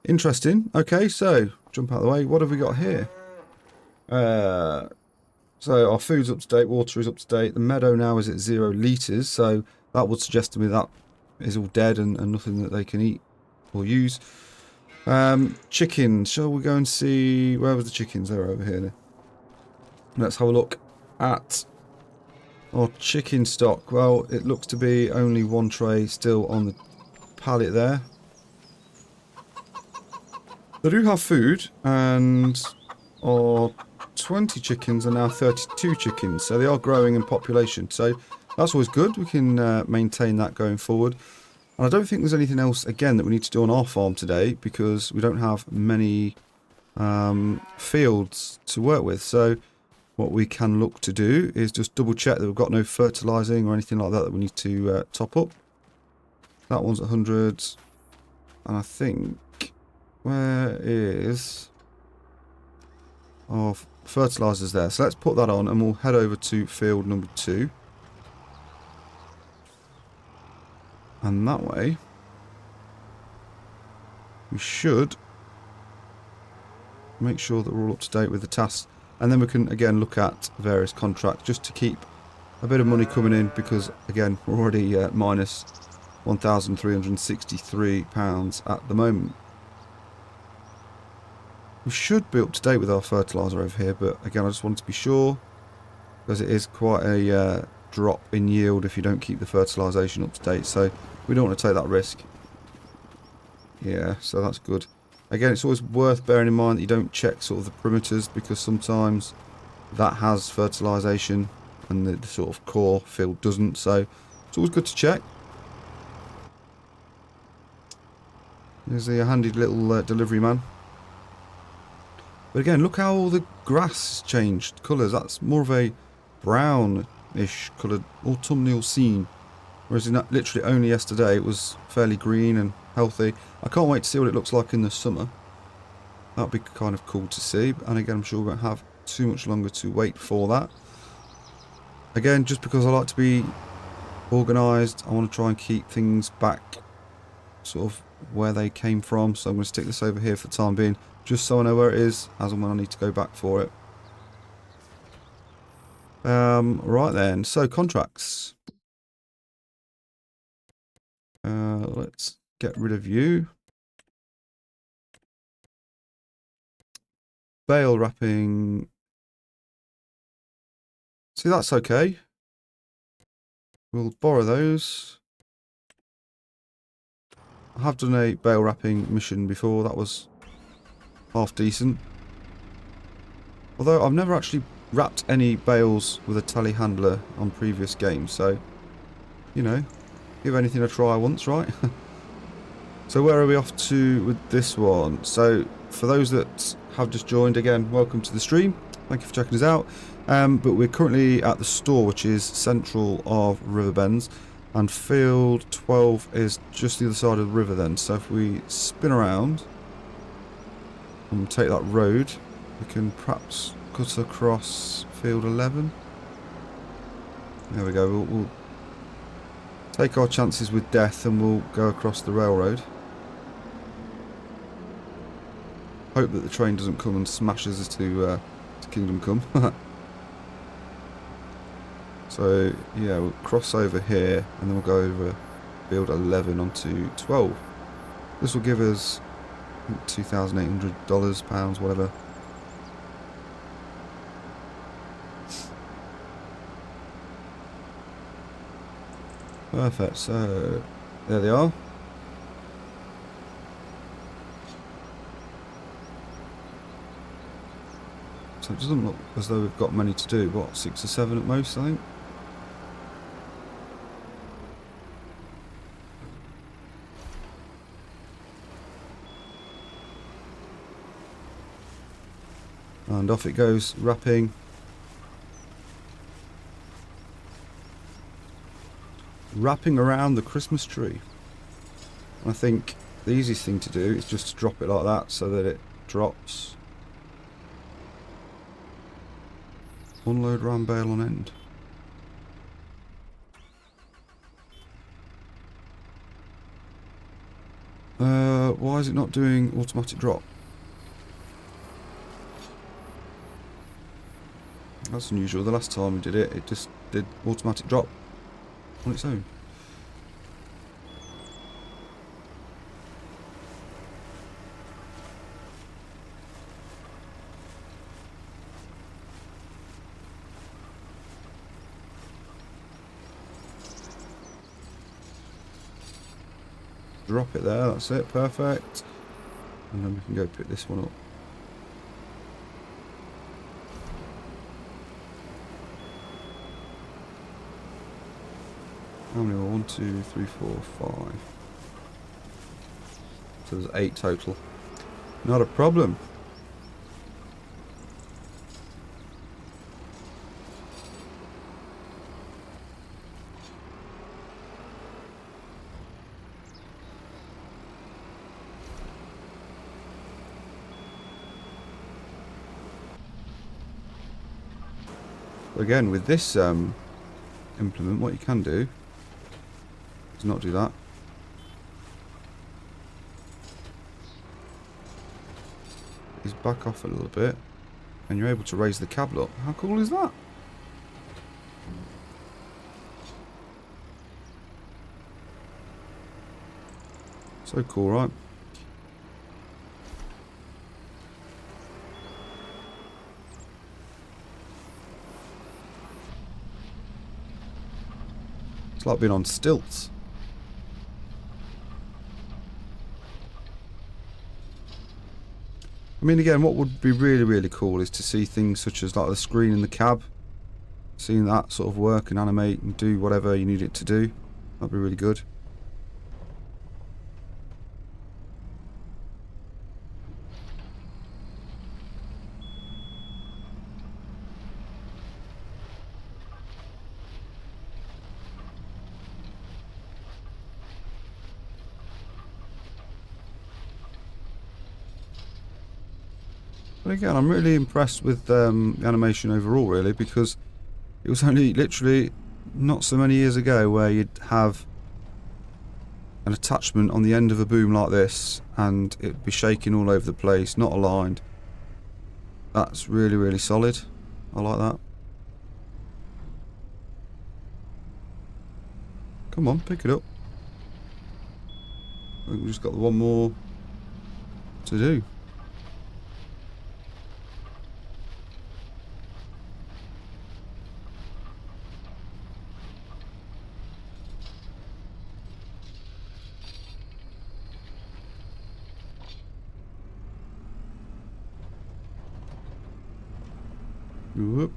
Interesting. Okay, so jump out of the way. What have we got here? So our food's up to date, water is up to date. The meadow now is at 0 litres, so that would suggest to me that is all dead and nothing that they can eat or use. Chickens. Shall we go and see? Where was the chickens? They're over here. Let's have a look at our chicken stock. Well, it looks to be only one tray still on the pallet there. They do have food, and our 20 chickens are now 32 chickens, so they are growing in population. So that's always good. We can maintain that going forward. And I don't think there's anything else, again, that we need to do on our farm today because we don't have many fields to work with. So what we can look to do is just double check that we've got no fertilizing or anything like that that we need to top up. That one's 100, and I think... Where is our fertilizers there? So let's put that on and we'll head over to field number 2. And that way, we should make sure that we're all up to date with the tasks. And then we can, again, look at various contracts just to keep a bit of money coming in because, again, we're already minus £1,363 at the moment. We should be up to date with our fertiliser over here, but again, I just wanted to be sure because it is quite a drop in yield if you don't keep the fertilisation up to date, so we don't want to take that risk. Yeah, so that's good. Again, it's always worth bearing in mind that you don't check sort of the perimeters because sometimes that has fertilisation and the sort of core field doesn't, so it's always good to check. There's a handy little delivery man. But again, look how all the grass changed colours. That's more of a brownish coloured autumnal scene. Whereas literally only yesterday it was fairly green and healthy. I can't wait to see what it looks like in the summer. That'd be kind of cool to see. And again, I'm sure we won't have too much longer to wait for that. Again, just because I like to be organised, I want to try and keep things back sort of where they came from. So I'm going to stick this over here for the time being, just so I know where it is as and when I need to go back for it. Right then, so contracts. Let's get rid of you. Bale wrapping. See, that's okay. We'll borrow those. I have done a bale wrapping mission before. That was half decent. Although I've never actually wrapped any bales with a telehandler on previous games, so, you know, give anything a try once, right? So where are we off to with this one? So for those that have just joined, again, welcome to the stream. Thank you for checking us out. But we're currently at the store, which is central of Riverbends, and field 12 is just the other side of the river then. So if we spin around and take that road, we can perhaps cut across field 11. There we go. We'll take our chances with death and we'll go across the railroad. Hope that the train doesn't come and smashes us to Kingdom Come. So yeah, we'll cross over here and then we'll go over field 11 onto 12. This will give us $2,800, pounds, whatever. Perfect, so there they are. So it doesn't look as though we've got many to do. What, 6 or 7 at most, I think? And off it goes, wrapping. Wrapping around the Christmas tree. And I think the easiest thing to do is just to drop it like that so that it drops. Unload ram bale on end. Why is it not doing automatic drop? That's unusual. The last time we did it, it just did automatic drop on its own. Drop it there, that's it, perfect. And then we can go pick this one up. How many more? 1, 2, 3, 4, 5. So there's 8 total. Not a problem. Again, with this implement, what you can do is not do that. Is back off a little bit, and you're able to raise the cab up. How cool is that? So cool, right? It's like being on stilts. I mean, again, what would be really, really cool is to see things such as like the screen in the cab. Seeing that sort of work and animate and do whatever you need it to do. That'd be really good. But again, I'm really impressed with the animation overall, really, because it was only literally not so many years ago where you'd have an attachment on the end of a boom like this and it'd be shaking all over the place, not aligned. That's really, really solid. I like that. Come on, pick it up. I think we've just got one more to do. Whoop.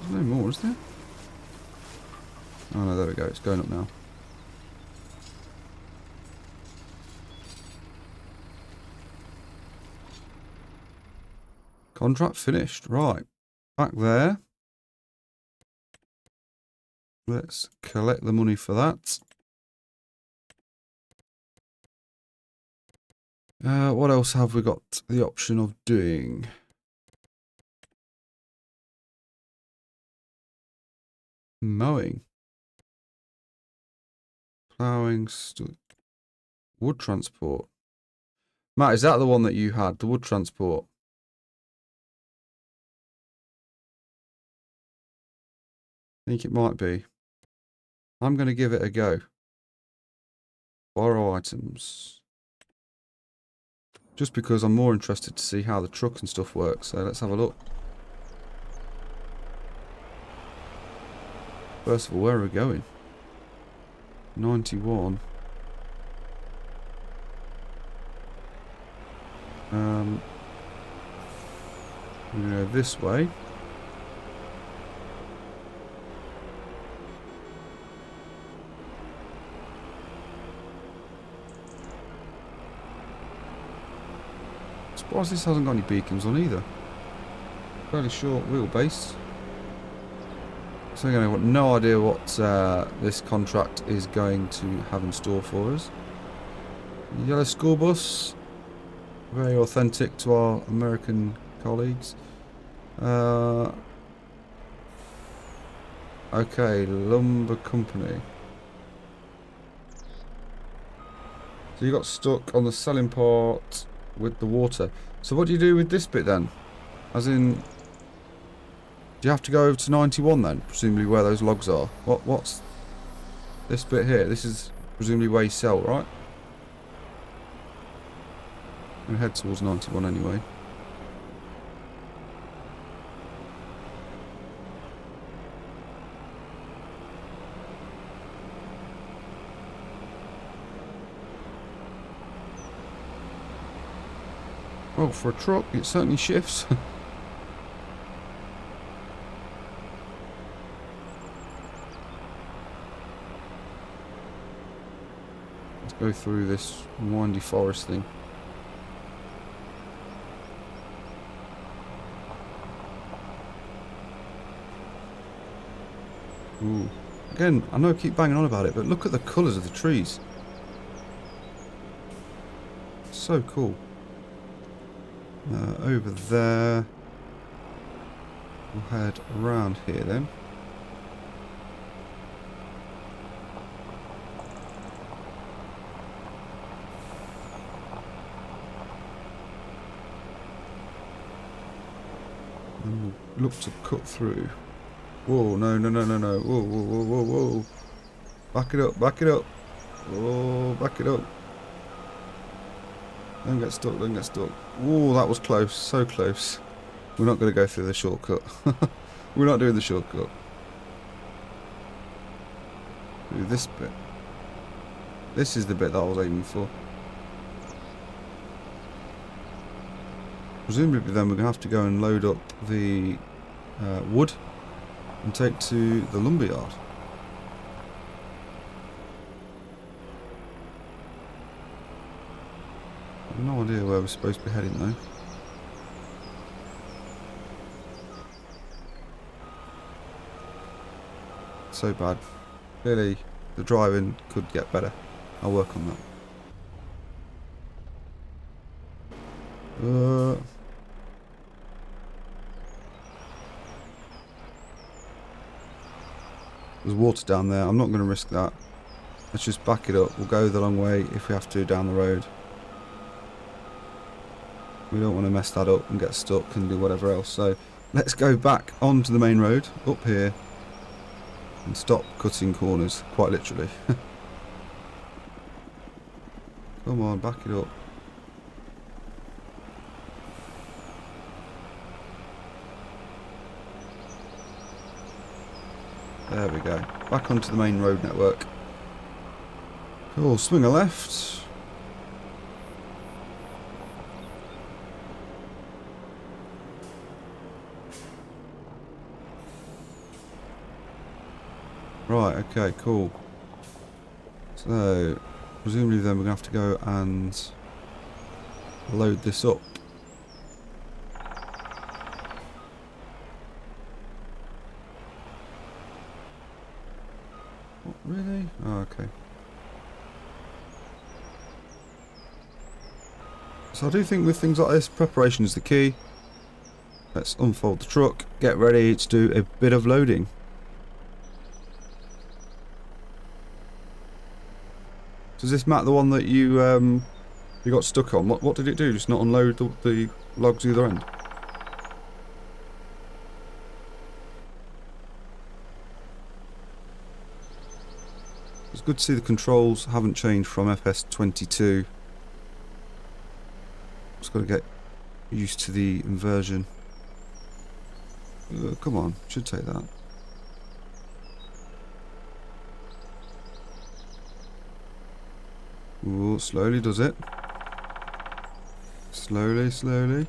There's no more, is there? Oh no, there we go. It's going up now. Contract finished. Right. Back there. Let's collect the money for that. What else have we got the option of doing? Mowing. Ploughing. Wood transport. Matt, is that the one that you had? The wood transport? I think it might be. I'm going to give it a go. Borrow items. Just because I'm more interested to see how the truck and stuff works. So let's have a look. First of all, where are we going? 91. We're going to go this way. Surprised this hasn't got any beacons on either. Fairly short wheelbase. So again, I've got no idea what this contract is going to have in store for us. Yellow school bus. Very authentic to our American colleagues. Okay, lumber company. So you got stuck on the selling part with the water. So what do you do with this bit then? As in, do you have to go over to 91 then? Presumably where those logs are. What's this bit here? This is presumably where you sell, right? We'll head towards 91 anyway. Well, for a truck, it certainly shifts. Let's go through this windy forest thing. Ooh. Again, I know I keep banging on about it, but look at the colours of the trees. So cool. Over there. We'll head around here then. And we'll look to cut through. Whoa, no. Whoa. Back it up. Whoa, back it up. Don't get stuck. Whoa, that was close, so close. We're not going to go through the shortcut. We're not doing the shortcut. Do this bit. This is the bit that I was aiming for. Presumably then we're going to have to go and load up the wood and take to the lumberyard. No idea where we're supposed to be heading though. So bad. Clearly, the driving could get better. I'll work on that. There's water down there. I'm not going to risk that. Let's just back it up. We'll go the long way if we have to down the road. We don't want to mess that up and get stuck and do whatever else. So let's go back onto the main road up here and stop cutting corners, quite literally. Come on, back it up. There we go. Back onto the main road network. Cool, swing a left. Right, okay, cool. So, presumably then we're going to have to go and load this up. What, really? Oh, okay. So I do think with things like this, preparation is the key. Let's unfold the truck, get ready to do a bit of loading. So is this, Matt, the one that you got stuck on? What did it do? Just not unload the logs the other end? It's good to see the controls haven't changed from FS22. Just got to get used to the inversion. Come on, should take that. Ooh, slowly does it. Slowly, slowly.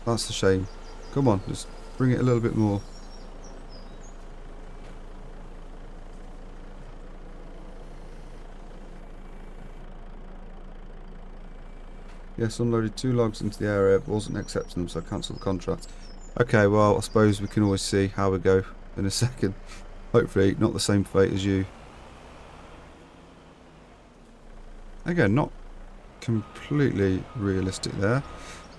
That's a shame. Come on, just bring it a little bit more. Yes, unloaded 2 logs into the area, but wasn't accepting them, so I cancelled the contract. Okay, well, I suppose we can always see how we go in a second. Hopefully, not the same fate as you. Again, not completely realistic there.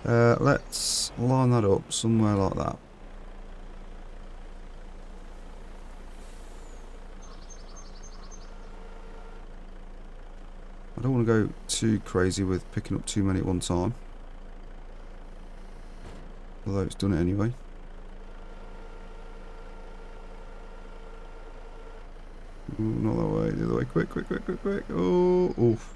Let's line that up somewhere like that. I don't want to go too crazy with picking up too many at one time. Although it's done it anyway. Ooh, not that way, the other way. Quick, quick, quick, quick, quick. Oh, oof.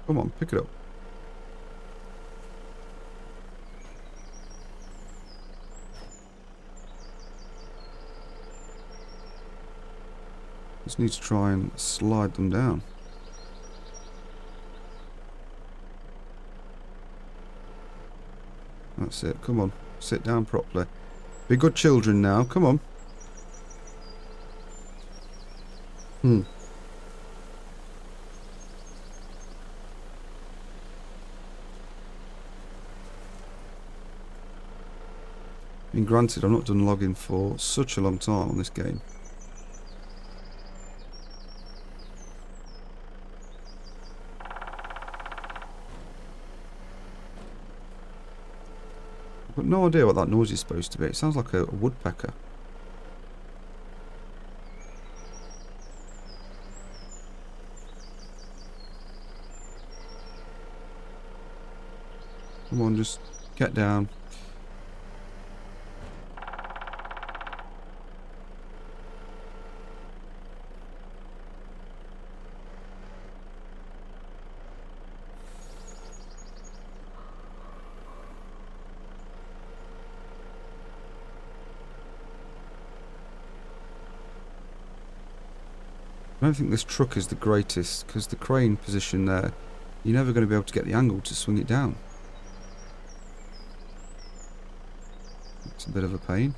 Come on, pick it up. Just need to try and slide them down. That's it. Come on, sit down properly. Be good children now. Come on. I mean, granted, I've not done logging for such a long time on this game. I've got no idea what that noise is supposed to be. It sounds like a woodpecker. Come on, just get down. I don't think this truck is the greatest, because the crane position there, you're never going to be able to get the angle to swing it down. It's a bit of a pain.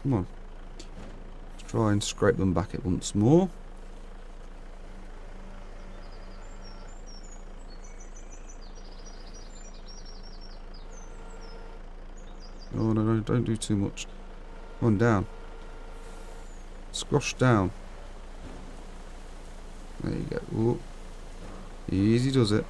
Come on. Let's try and scrape them back it once more. Oh no, no, don't do too much. Come on, down. Squash down. There you go. Ooh. Easy does it.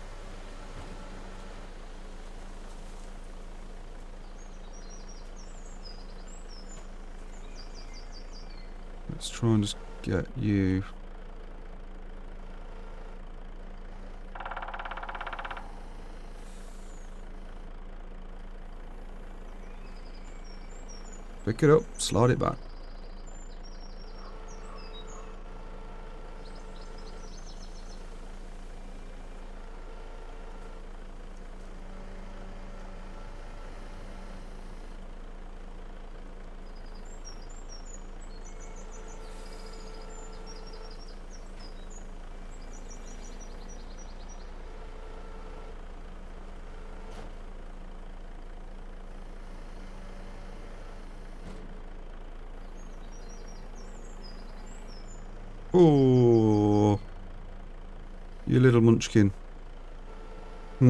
Let's try and just get you. Pick it up, slide it back. Oh, you little munchkin. I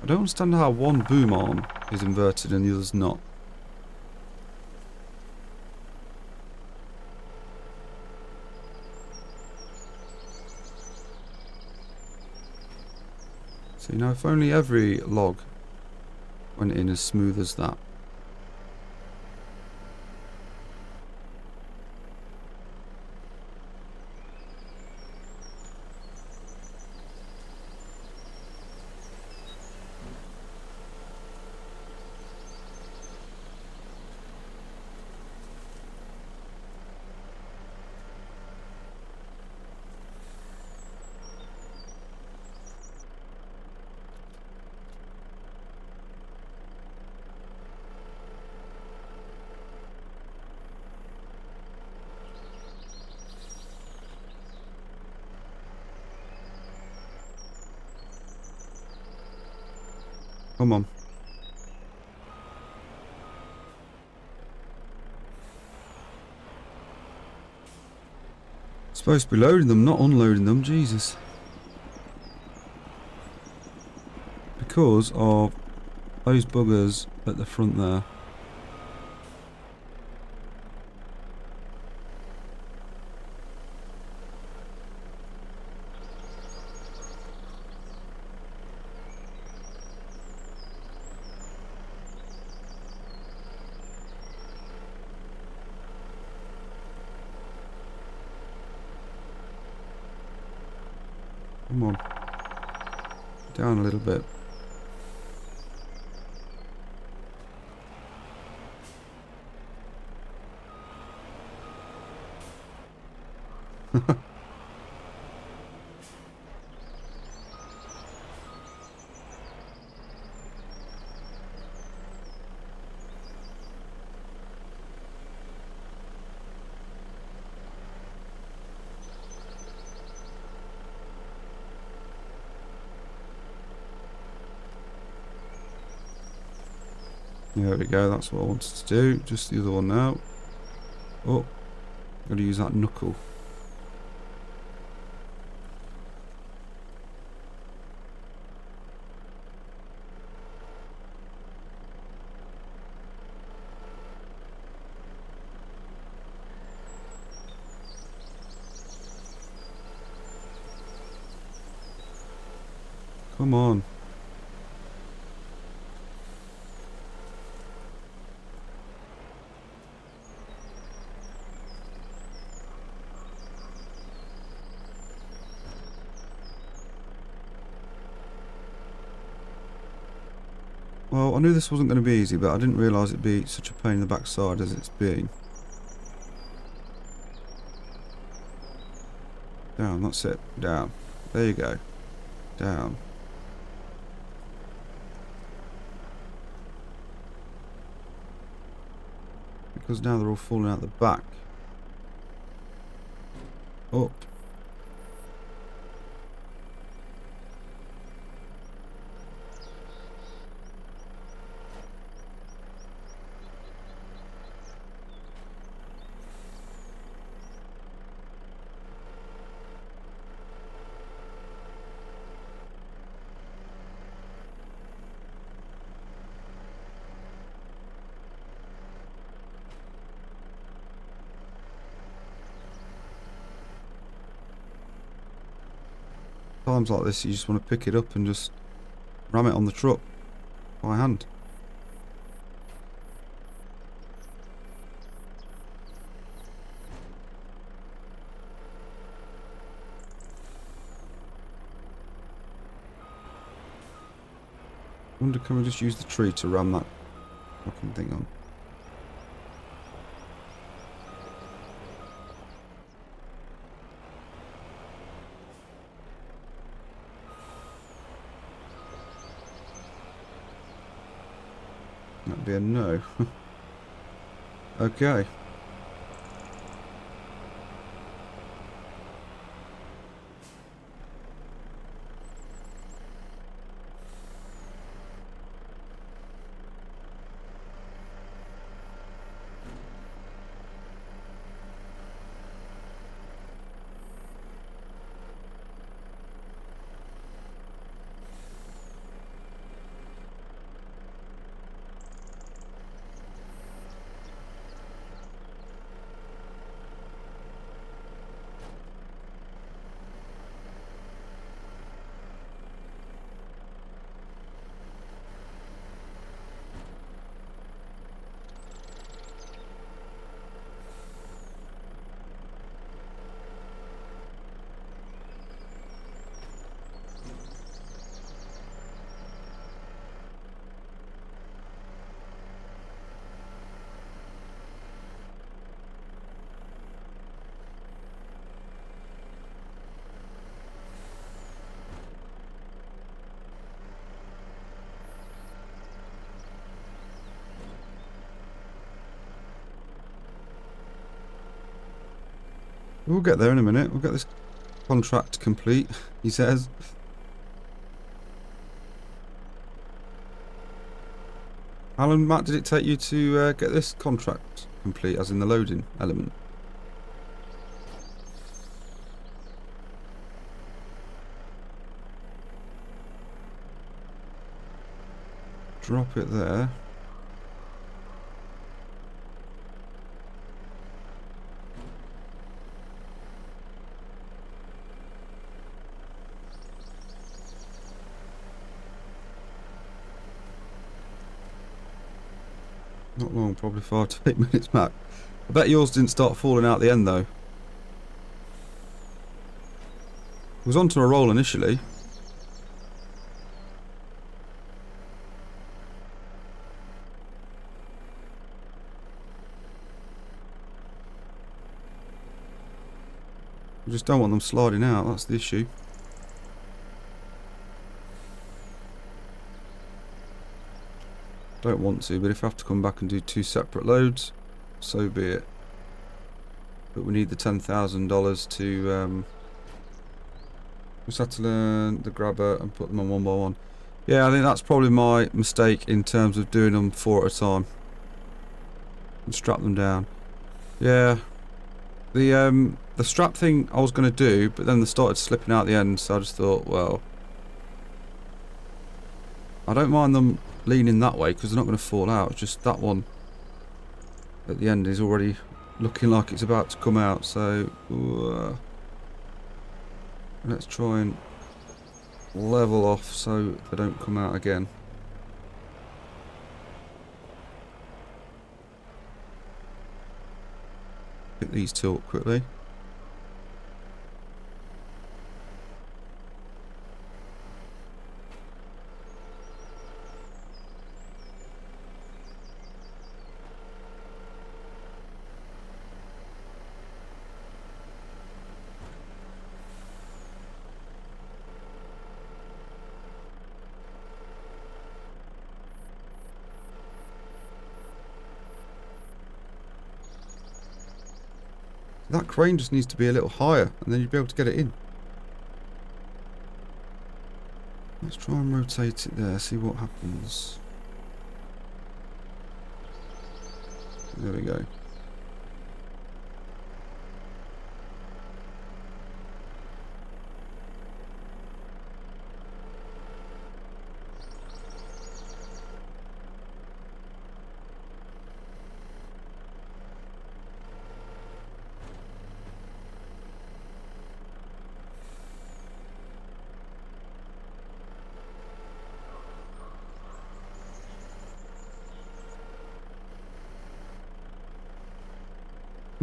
don't understand how one boom arm is inverted and the other's not. So, you know, if only every log went in as smooth as that. Come on. Supposed to be loading them, not unloading them, Jesus. Because of those buggers at the front there. Come on. Down a little bit. There we go, that's what I wanted to do. Just the other one now. Oh, gotta use that knuckle. Come on. Well, I knew this wasn't going to be easy, but I didn't realise it'd be such a pain in the backside as it's been. Down, that's it. Down. There you go. Down. Because now they're all falling out the back. Up. Times like this, you just want to pick it up and just ram it on the truck by hand. I wonder, can we just use the tree to ram that fucking thing on? That'd be a no. Okay. We'll get there in a minute. We'll get this contract complete, he says. How long, Matt, did it take you to get this contract complete, as in the loading element? Drop it there. Not long, probably 5 to 8 minutes back. I bet yours didn't start falling out the end though. It was onto a roll initially. We just don't want them sliding out, that's the issue. Don't want to, but if I have to come back and do 2 separate loads, so be it. But we need the $10,000 to just have to learn the grabber and put them on one by one. Yeah, I think that's probably my mistake in terms of doing them 4 at a time. And strap them down. Yeah. The strap thing I was going to do, but then they started slipping out the end, so I just thought, well, I don't mind them leaning that way because they're not going to fall out. It's just that one at the end is already looking like it's about to come out, so let's try and level off so they don't come out again. Get these two up quickly. That crane just needs to be a little higher, and then you'd be able to get it in. Let's try and rotate it there, see what happens. There we go.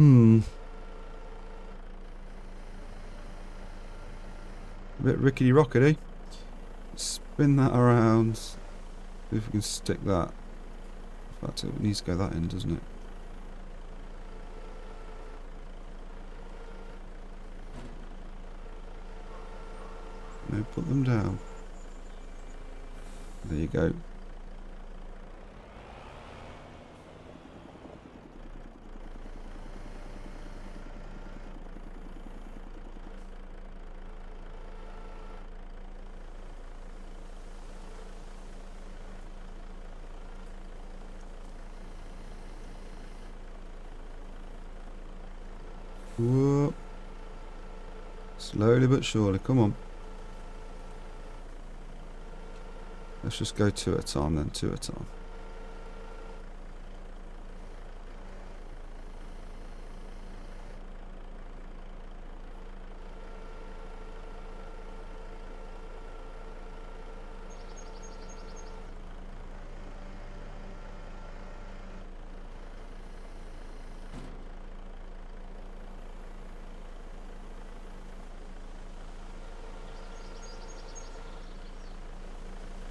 A bit rickety rockety. Spin that around. See if we can stick that. In fact, it needs to go that in, doesn't it? No, put them down. There you go. Whoa. Slowly but surely, come on. Let's just go two at a time then, two at a time.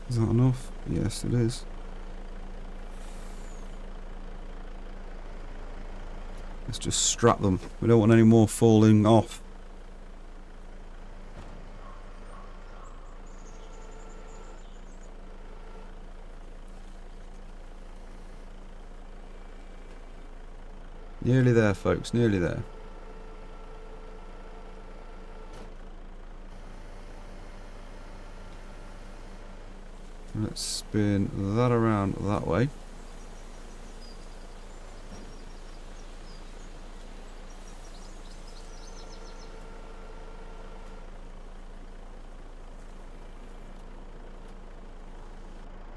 Is that enough? Yes, it is. Let's just strap them. We don't want any more falling off. Nearly there, folks, nearly there. Let's spin that around that way.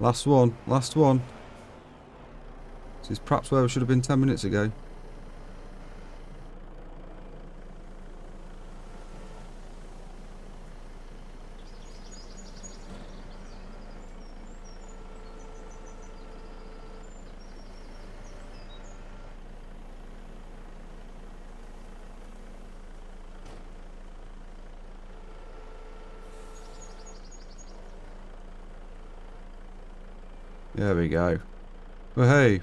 Last one, last one. This is perhaps where we should have been 10 minutes ago. There we go. Well, hey.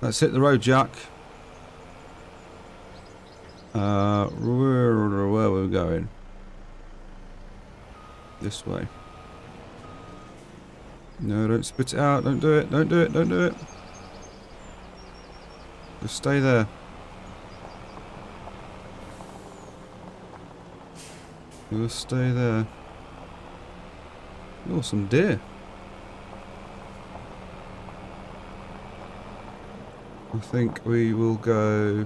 Let's hit the road, Jack. Where are we going? This way. No, don't spit it out. Don't do it. Don't do it. Don't do it. Just stay there. Just stay there. Oh, some deer. I think we will go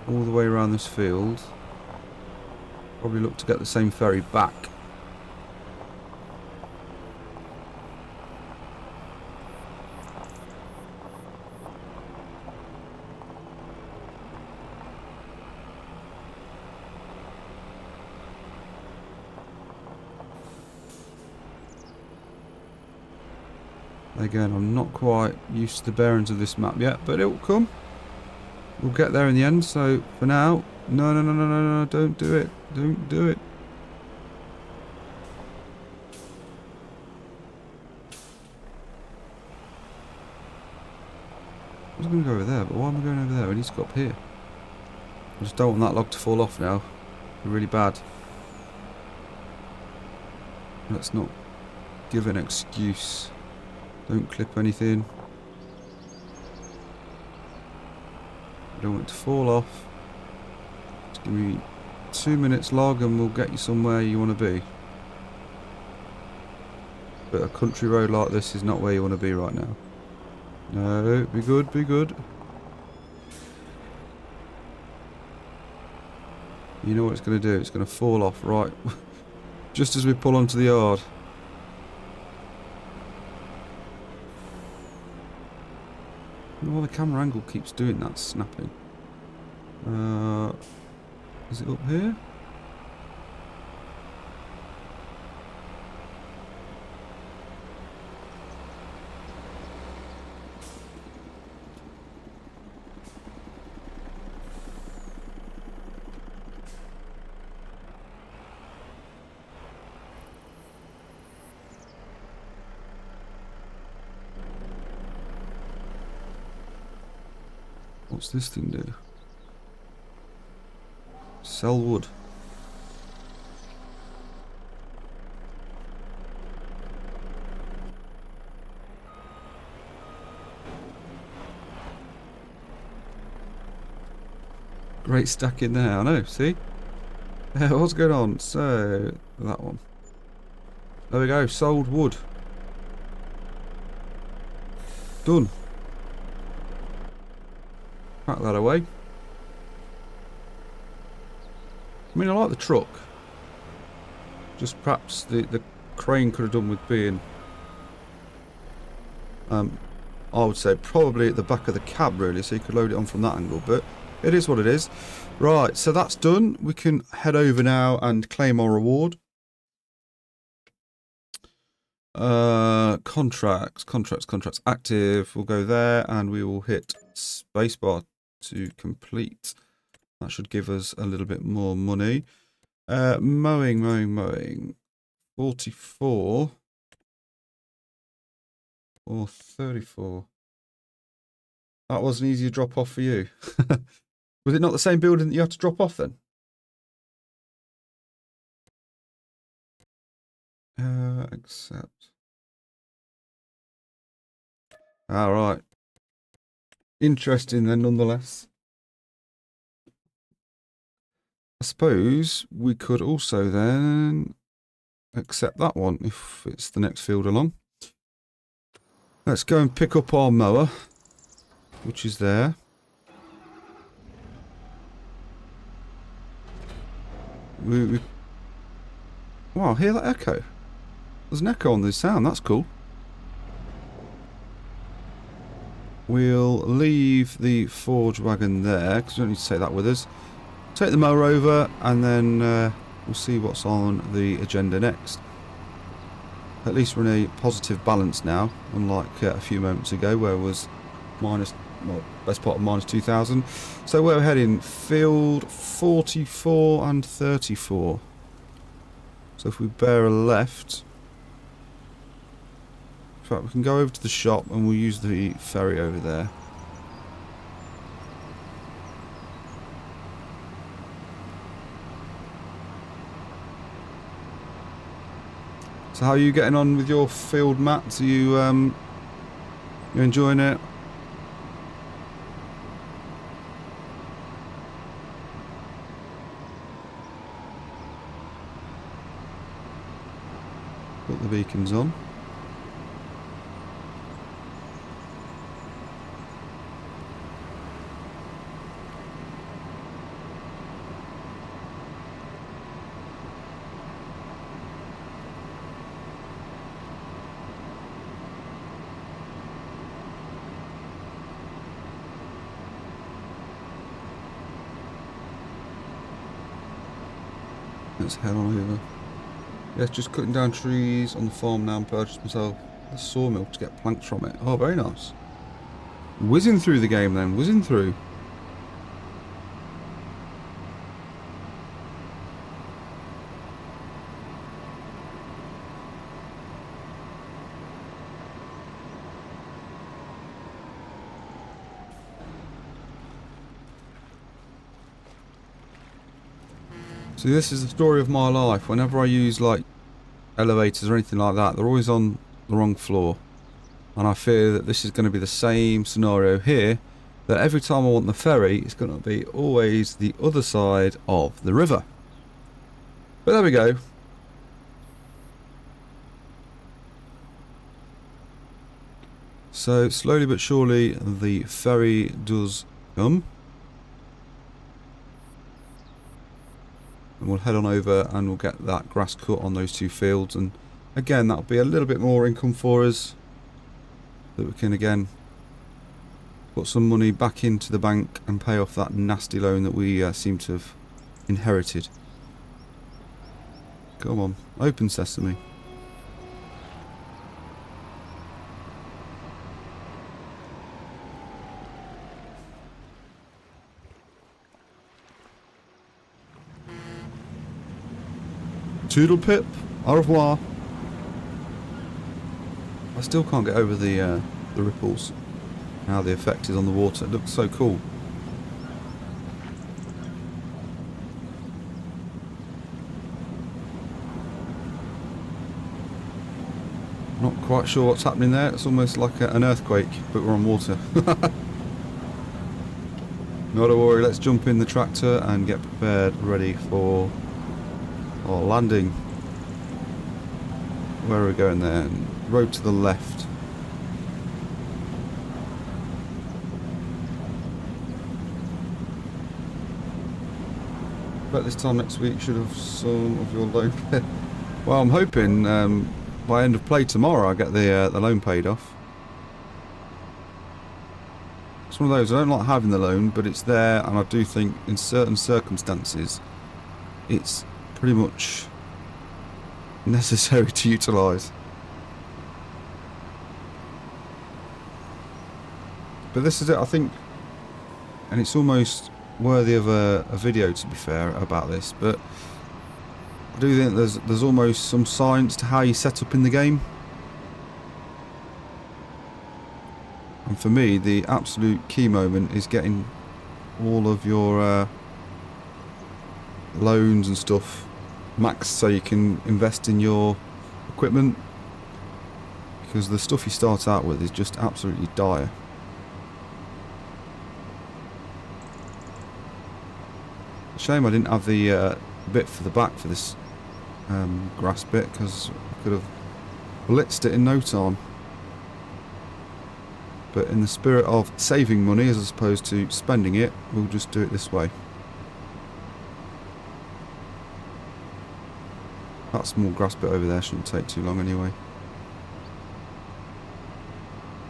all the way around this field. Probably look to get the same ferry back. Again, I'm not quite used to the bearings of this map yet, but it will come. We'll get there in the end, so for now, no, don't do it. Don't do it. I was going to go over there, but why am I going over there? I need to go up here. I just don't want that log to fall off now. It'd be really bad. Let's not give an excuse. Don't clip anything. don't want it to fall off. Just give me 2 minutes log and we'll get you somewhere you want to be. But a country road like this is not where you want to be right now. No, be good, be good. You know what it's going to do? It's going to fall off right just as we pull onto the yard. Well, the camera angle keeps doing that, snapping. Is it up here? What's this thing do? Sell wood. Great stack in there, I know, see? What's going on? So, that one. There we go, sold wood. Done. Pack that away. I mean, I like the truck. Just perhaps the crane could have done with being, I would say probably at the back of the cab really, so you could load it on from that angle, but it is what it is. Right, so that's done. We can head over now and claim our reward. Contracts, active. We'll go there and we will hit spacebar to complete. That should give us a little bit more money. Mowing. 44 or 34. That was an easier drop off for you. Was it not the same building that you had to drop off then? Accept. Alright. Interesting then, nonetheless. I suppose we could also then accept that one if it's the next field along. Let's go and pick up our mower, which is there. Wow, hear that echo? There's an echo on this sound, that's cool. We'll leave the forge wagon there, because we don't need to take that with us. Take the mower over, and then we'll see what's on the agenda next. At least we're in a positive balance now, unlike a few moments ago, where it was minus, well, best part of minus 2,000. So where we're heading, field 44 and 34. So if we bear a left, in fact we can go over to the shop and we'll use the ferry over there. So how are you getting on with your field, Matt? Are you you enjoying it? Put the beacons on. Let's head on over. Yes, just cutting down trees on the farm now and purchased myself a sawmill to get planks from it. Oh, very nice. Whizzing through the game then, whizzing through. See, this is the story of my life. Whenever I use like elevators or anything like that, they're always on the wrong floor. And I fear that this is going to be the same scenario here, that every time I want the ferry, it's going to be always the other side of the river. But there we go. So slowly but surely the ferry does come. And we'll head on over and we'll get that grass cut on those 2 fields, and again that'll be a little bit more income for us, that we can again put some money back into the bank and pay off that nasty loan that we seem to have inherited. Come on, open sesame. Toodle pip, au revoir. I still can't get over the ripples, how the effect is on the water. It looks so cool. Not quite sure what's happening there. It's almost like an earthquake, but we're on water. Not a worry, let's jump in the tractor and get prepared, ready for our landing. Where are we going there? Road to the left. But this time next week should have some of your loan. Well, I'm hoping by end of play tomorrow I get the loan paid off. It's one of those, I don't like having the loan, but it's there, and I do think in certain circumstances it's pretty much necessary to utilise. But this is it, I think, and it's almost worthy of a video, to be fair, about this, but I do think there's almost some science to how you set up in the game. And for me, the absolute key moment is getting all of your loans and stuff maxed so you can invest in your equipment, because the stuff you start out with is just absolutely dire. Shame I didn't have the bit for the back for this grass bit, because I could have blitzed it in no time. But in the spirit of saving money as opposed to spending it, we'll just do it this way. That small grass bit over there shouldn't take too long anyway.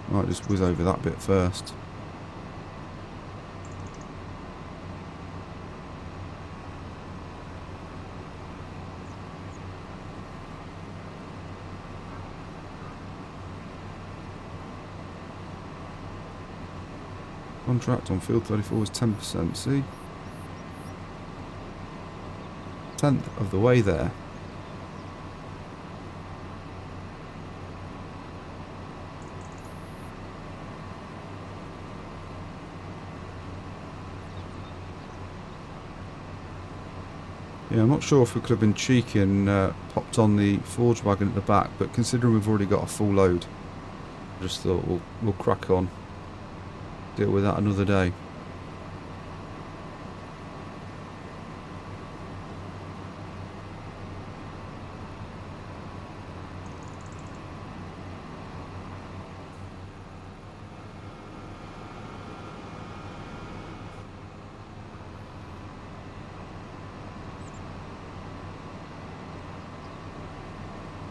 Might just whiz over that bit first. Contract on field 34 is 10%, see? 10th of the way there. Yeah, I'm not sure if we could have been cheeky and popped on the forge wagon at the back, but considering we've already got a full load, I just thought we'll crack on. Deal with that another day.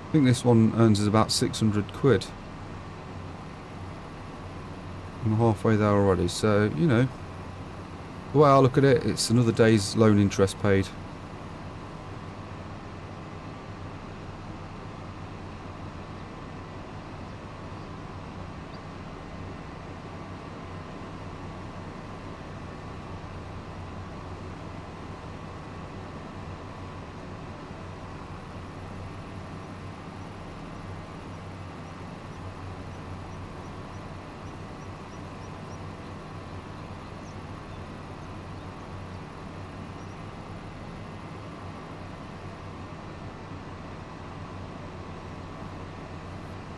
I think this one earns us about 600 quid. I'm halfway there already, so, you know, the way I look at it, it's another day's loan interest paid.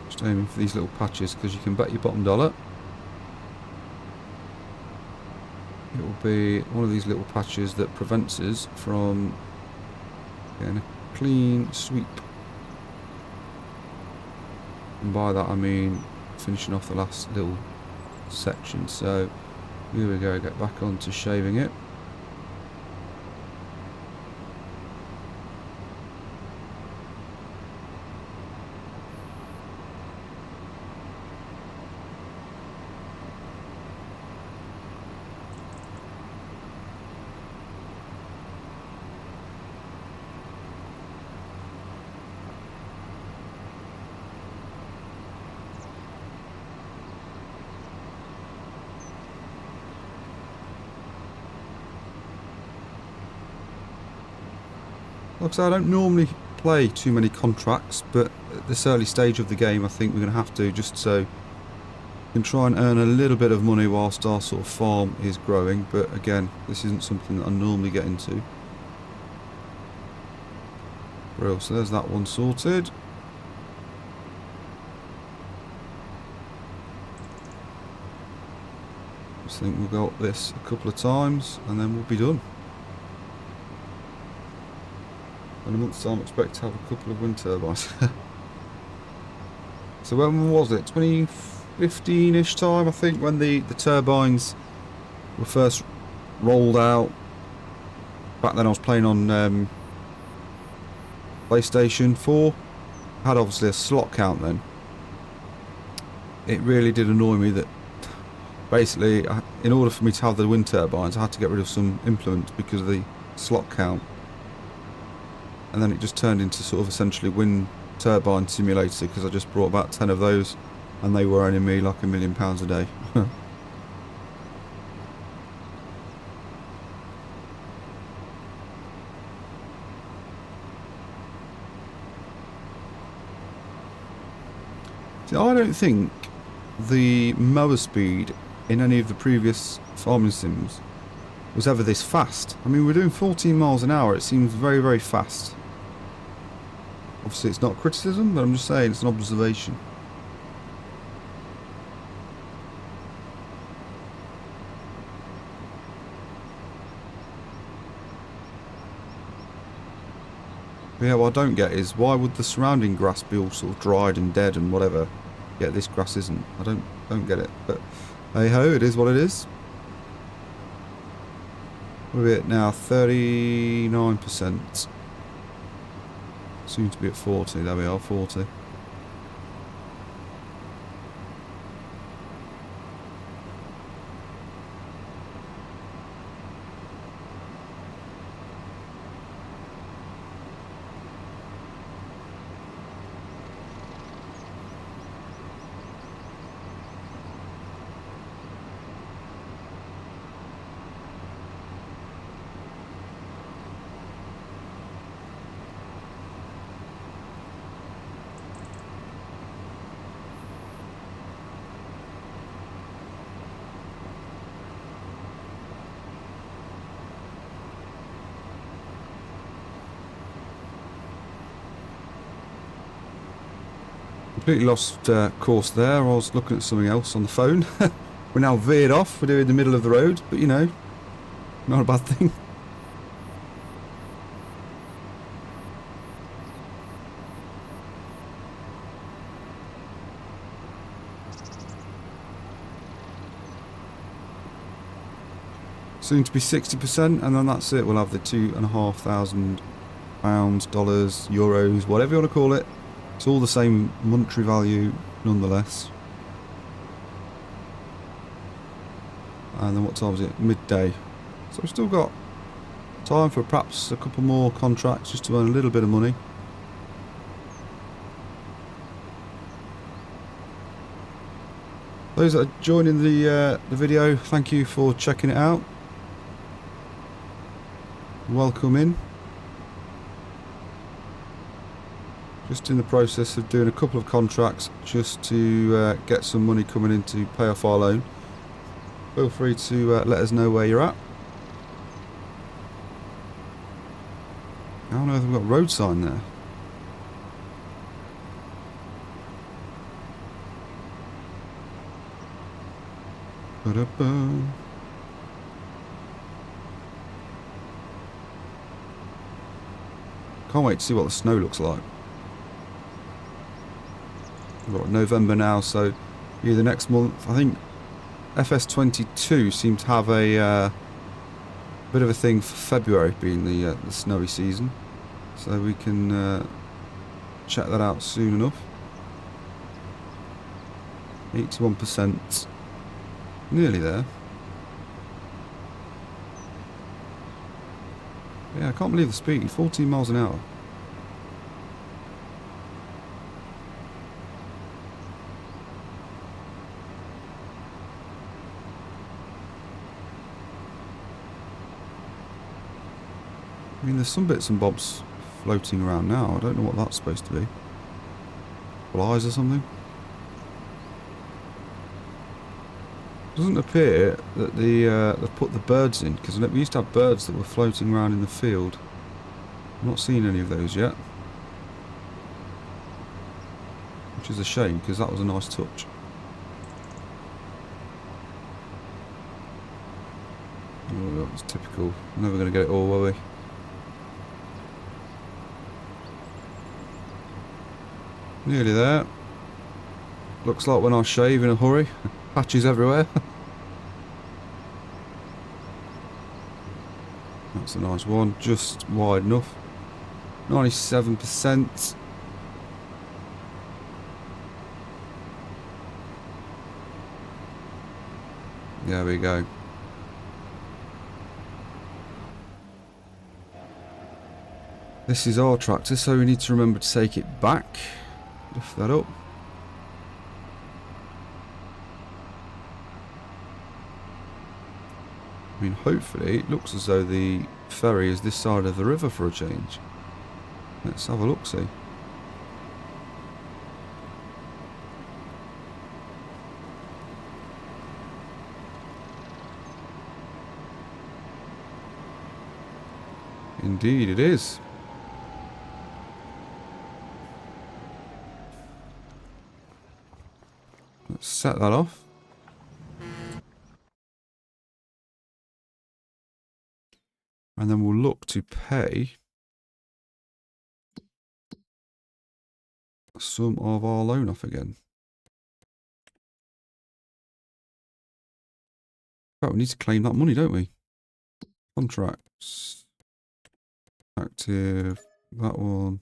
Just aiming for these little patches, because you can bet your bottom dollar it will be one of these little patches that prevents us from getting a clean sweep. And by that I mean finishing off the last little section. So here we go, get back on to shaving it. Like I said, I don't normally play too many contracts, but at this early stage of the game I think we're going to have to, just so we can try and earn a little bit of money whilst our sort of farm is growing. But again, this isn't something that I normally get into. Brilliant, so there's that one sorted. Just think we'll go up this a couple of times and then we'll be done. In a month's time I expect to have a couple of wind turbines. So when was it? 2015-ish time I think, when the turbines were first rolled out. Back then I was playing on PlayStation 4. I had obviously a slot count then. It really did annoy me that basically in order for me to have the wind turbines I had to get rid of some implements because of the slot count. And then it just turned into sort of essentially wind turbine simulator because I just brought about 10 of those and they were earning me like £1 million a day. See, I don't think the mower speed in any of the previous farming sims was ever this fast. I mean, we're doing 14 miles an hour. It seems very, very fast. Obviously, it's not criticism, but I'm just saying it's an observation. But yeah, what I don't get is why would the surrounding grass be all sort of dried and dead and whatever? Yeah, this grass isn't. I don't get it. But hey ho, it is what it is. We're at now 39%. Soon to be at 40. There we are, 40. Completely lost course there. I was looking at something else on the phone. We're now veered off. We're in the middle of the road, but you know, not a bad thing. Soon to be 60%, and then that's it. We'll have the £2,500, dollars, euros, whatever you want to call it. It's all the same monetary value nonetheless. And then what time is it? Midday. So we've still got time for perhaps a couple more contracts just to earn a little bit of money. Those that are joining the video, thank you for checking it out. Welcome in. Just in the process of doing a couple of contracts just to get some money coming in to pay off our loan. Feel free to let us know where you're at. I don't know if we've got a road sign there. Ba-da-ba. Can't wait to see what the snow looks like. We've got November now, so yeah, the next month. I think FS22 seems to have a bit of a thing for February being the snowy season, so we can check that out soon enough. 81%, nearly there. Yeah, I can't believe the speed, 14 miles an hour. I mean, there's some bits and bobs floating around now. I don't know what that's supposed to be. Flies or something? Doesn't appear that they've put the birds in, because we used to have birds that were floating around in the field. I'm not seeing any of those yet. Which is a shame, because that was a nice touch. Oh, that was typical. Never going to get it all, were we? Nearly there. Looks like when I shave in a hurry. Patches everywhere. That's a nice one. Just wide enough. 97%. There we go. This is our tractor, so we need to remember to take it back. Lift that up. I mean, hopefully it looks as though the ferry is this side of the river for a change. Let's have a look, see. Indeed it is. Let's set that off. And then we'll look to pay some of our loan off again. But we need to claim that money, don't we? Contracts. Active. That one.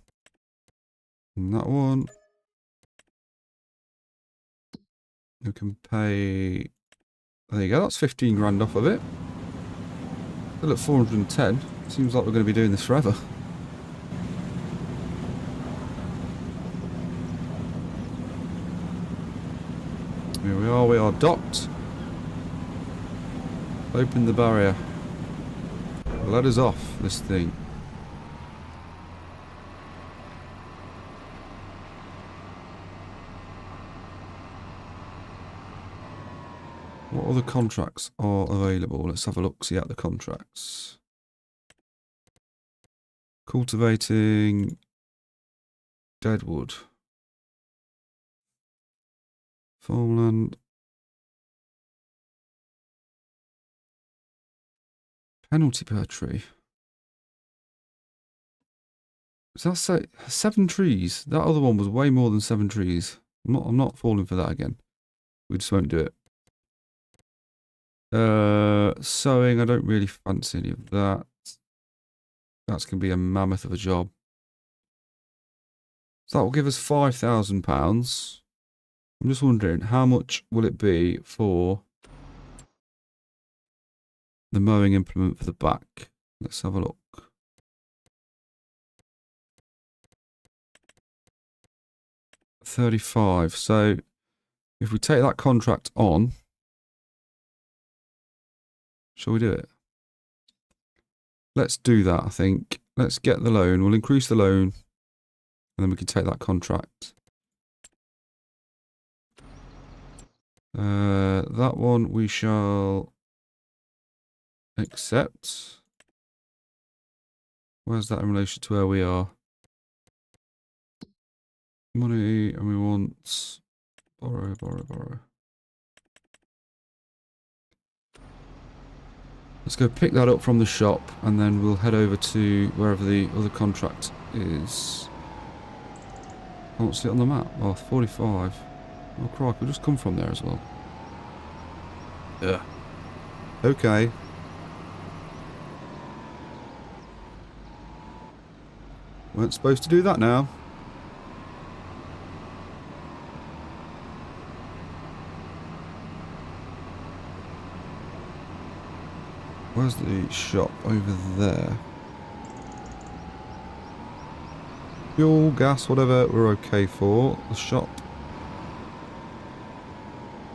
And that one. We can pay... There you go, that's 15 grand off of it. Still at 410. Seems like we're going to be doing this forever. Here we are docked. Open the barrier. Let us off this thing. What other contracts are available? Let's have a look, see at the contracts. Cultivating deadwood. Farmland. Penalty per tree. Does that say 7 trees? That other one was way more than 7 trees. I'm not falling for that again. We just won't do it. Sowing, I don't really fancy any of that. That's going to be a mammoth of a job. So that will give us £5,000. I'm just wondering, how much will it be for the mowing implement for the back? Let's have a look. £35. So if we take that contract on, shall we do it? Let's do that, I think. Let's get the loan. We'll increase the loan. And then we can take that contract. That one we shall accept. Where's that in relation to where we are? Money, and we want borrow. Let's go pick that up from the shop, and then we'll head over to wherever the other contract is. I don't see it on the map. Oh, 45. Oh, crikey, we'll just come from there as well. Yeah. Okay. Weren't supposed to do that now. Where's the shop? Over there. Fuel, gas, whatever, we're okay for. The shop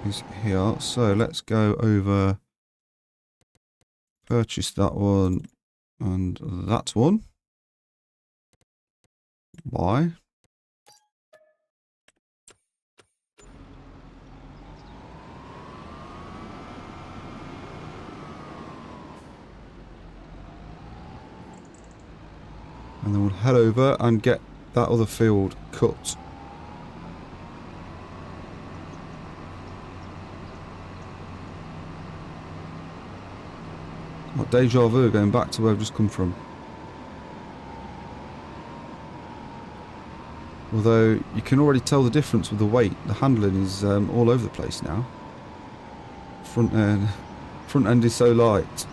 is here. So let's go over. Purchase that one and that one. Buy. And then we'll head over and get that other field cut. What deja vu, going back to where I've just come from. Although you can already tell the difference with the weight. The handling is all over the place now. Front end is so light.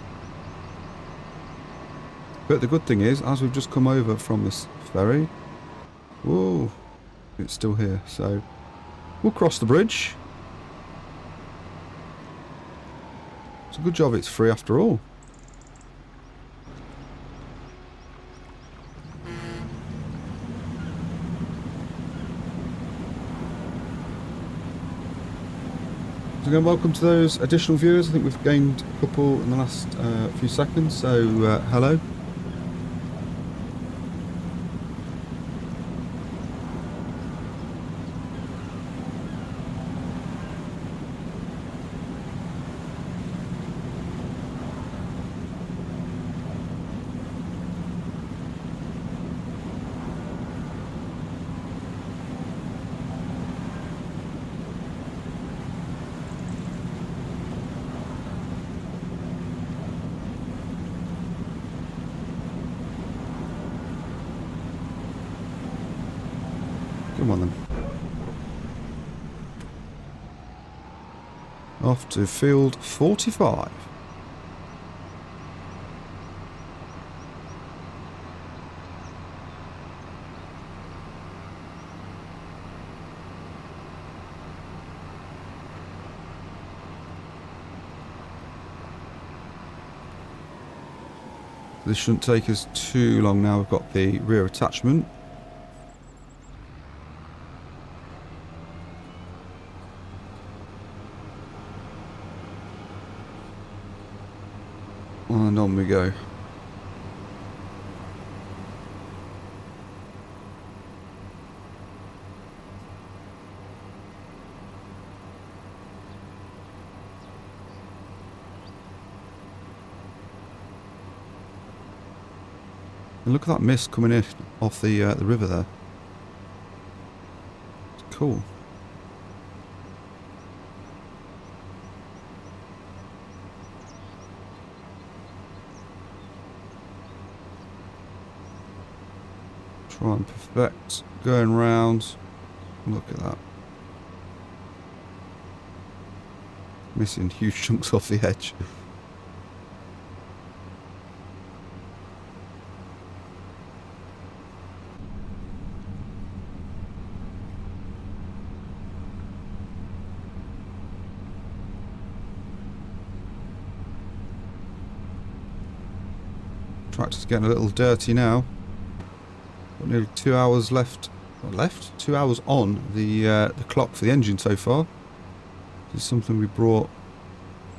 But the good thing is, as we've just come over from this ferry, whoa, it's still here. So we'll cross the bridge. It's a good job it's free after all. So again, welcome to those additional viewers. I think we've gained a couple in the last few seconds, so hello. Come on then. Off to field 45. This shouldn't take us too long now. We've got the rear attachment. And on we go. And look at that mist coming in off the river there. It's cool. Try and perfect going round. Look at that. Missing huge chunks off the edge. Tractor's getting a little dirty now. Got nearly 2 hours left. What, left? 2 hours on the clock for the engine so far. This is something we brought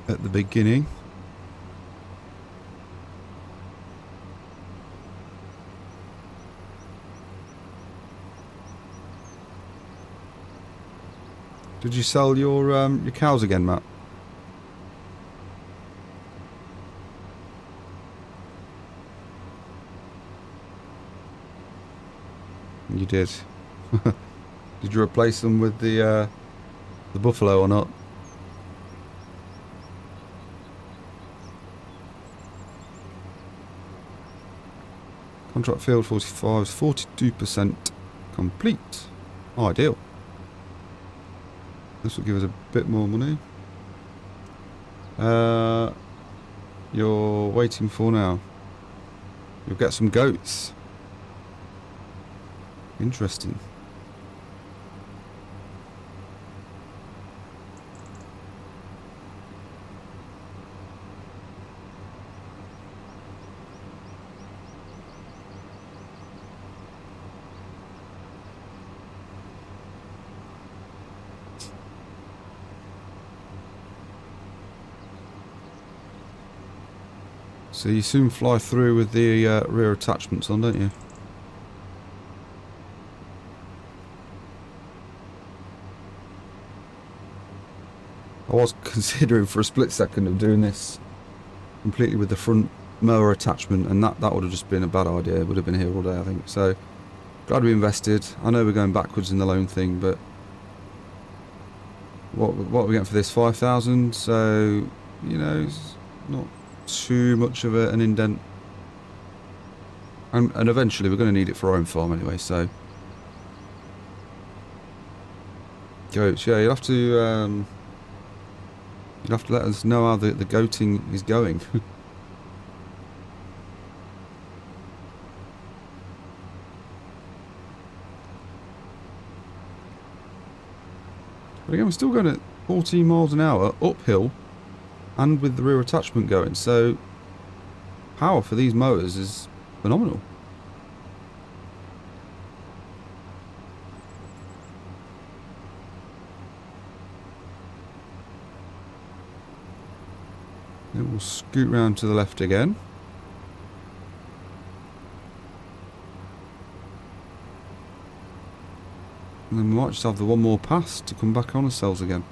at the beginning. Did you sell your cows again, Matt? You did. Did you replace them with the buffalo or not? Contract field 45 is 42% complete. Ideal. This will give us a bit more money. You're waiting for now. You'll get some goats. Interesting. So you soon fly through with the rear attachments on, don't you? I was considering for a split second of doing this completely with the front mower attachment, and that would have just been a bad idea. It would have been here all day, I think. So glad we invested. I know we're going backwards in the loan thing, but what are we getting for this? 5,000. So you know, it's not too much of an indent, and eventually we're going to need it for our own farm anyway. So goats, yeah, you'll have to let us know how the goating is going. But again, we're still going at 14 miles an hour uphill, and with the rear attachment going, so power for these mowers is phenomenal. Then we'll scoot round to the left again. And then we might just have the one more pass to come back on ourselves again.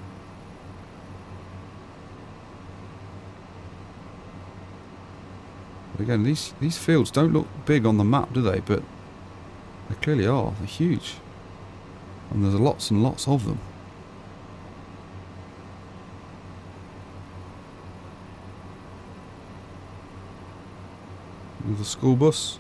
But again, these fields don't look big on the map, do they? But they clearly are. They're huge. And there's lots and lots of them. Another school bus.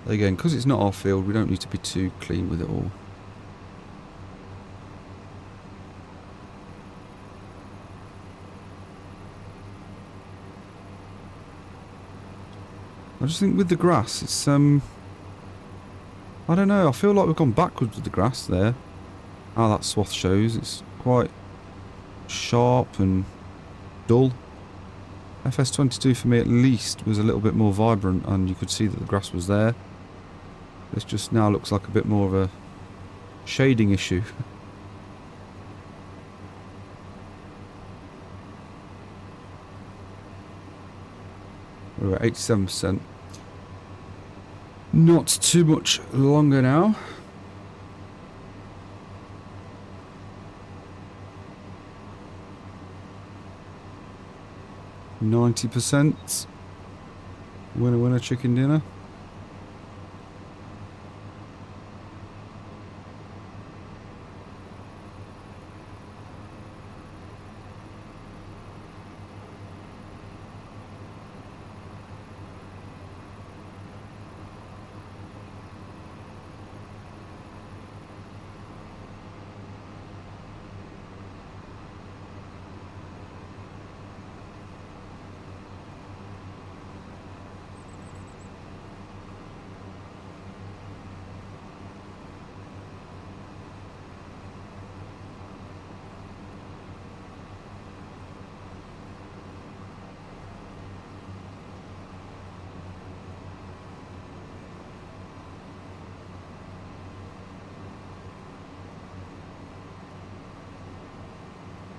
Again, because it's not our field, we don't need to be too clean with it all. I just think with the grass, it's I don't know, I feel like we've gone backwards with the grass there. How that swath shows, it's quite sharp and dull. FS22 for me at least was a little bit more vibrant, and you could see that the grass was there. This just now looks like a bit more of a shading issue. We're at 87%. Not too much longer now. %. Winner winner chicken dinner.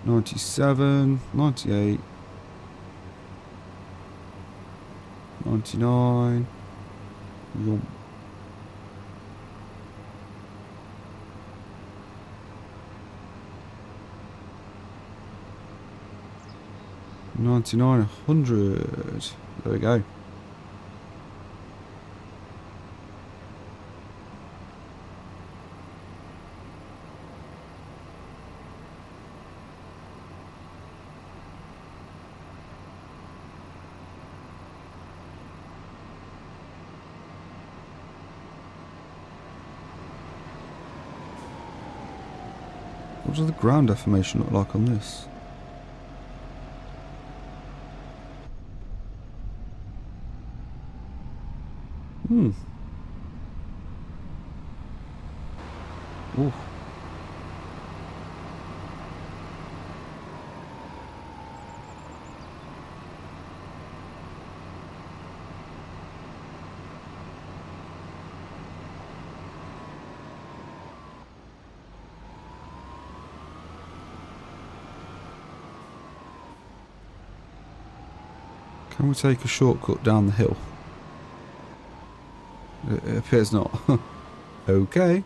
$97, $98, $99. Yum. $99, $100. There we go. What does the ground deformation look like on this? Ooh. Can we take a shortcut down the hill? It appears not. Okay.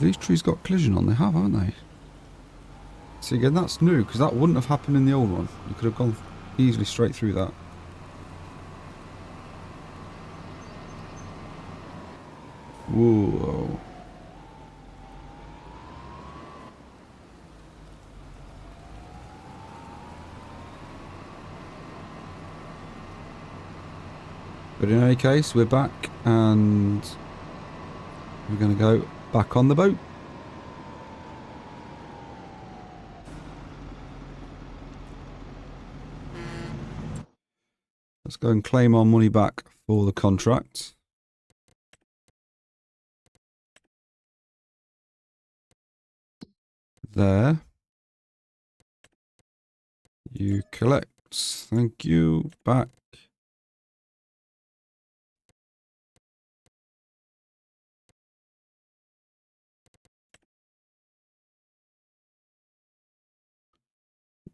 These trees got collision on, they have, haven't they? See, again, that's new, because that wouldn't have happened in the old one. You could have gone easily straight through that. Whoa. But in any case, we're back, and we're going to go back on the boat. Let's go and claim our money back for the contract. There. You collect. Thank you. Back.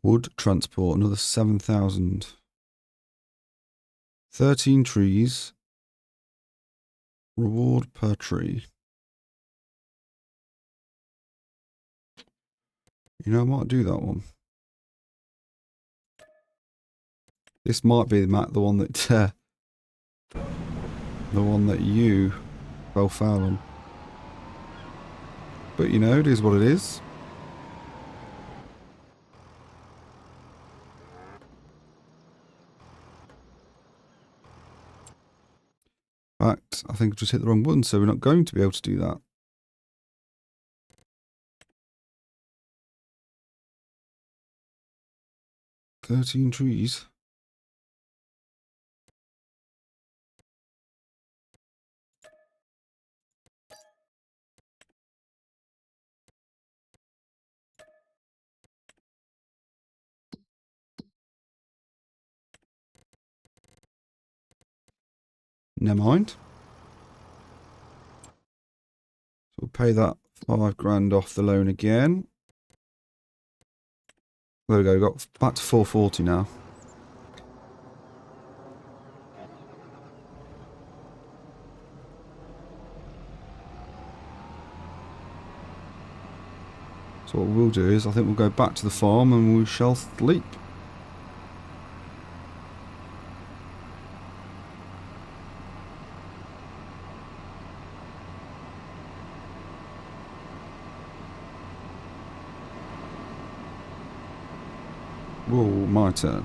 Wood transport, another 7,000. 13 trees. Reward per tree. You know, I might do that one. This might be the one that you fell foul on. But you know, it is what it is. In fact, I think I've just hit the wrong button, so we're not going to be able to do that. "13 trees. Never mind. So we'll pay that 5 grand off the loan again. There we go, got back to 440 now. So what we'll do is, I think we'll go back to the farm and we shall sleep. Whoa, my turn.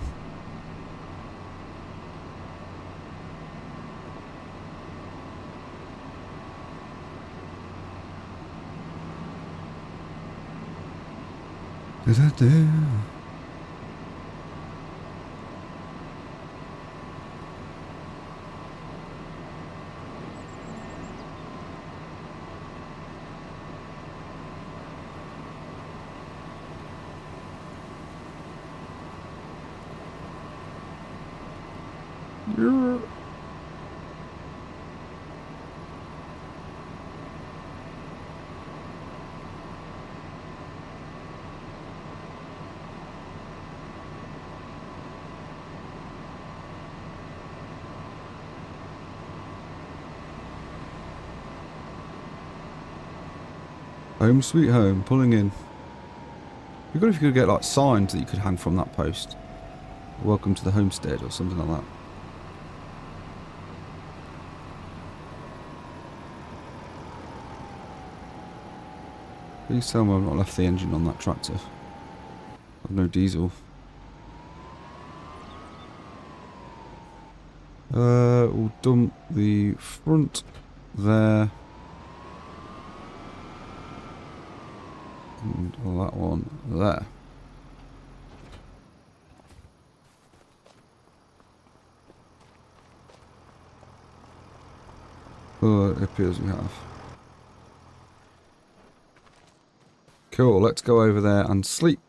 Da-da-da. Yeah. Home sweet home, pulling in. It'd be good if you could get like signs that you could hang from that post. Welcome to the homestead or something like that. Please tell me I've not left the engine on that tractor. I've no diesel. We'll dump the front there. And that one there. It appears we have. Cool, let's go over there and sleep.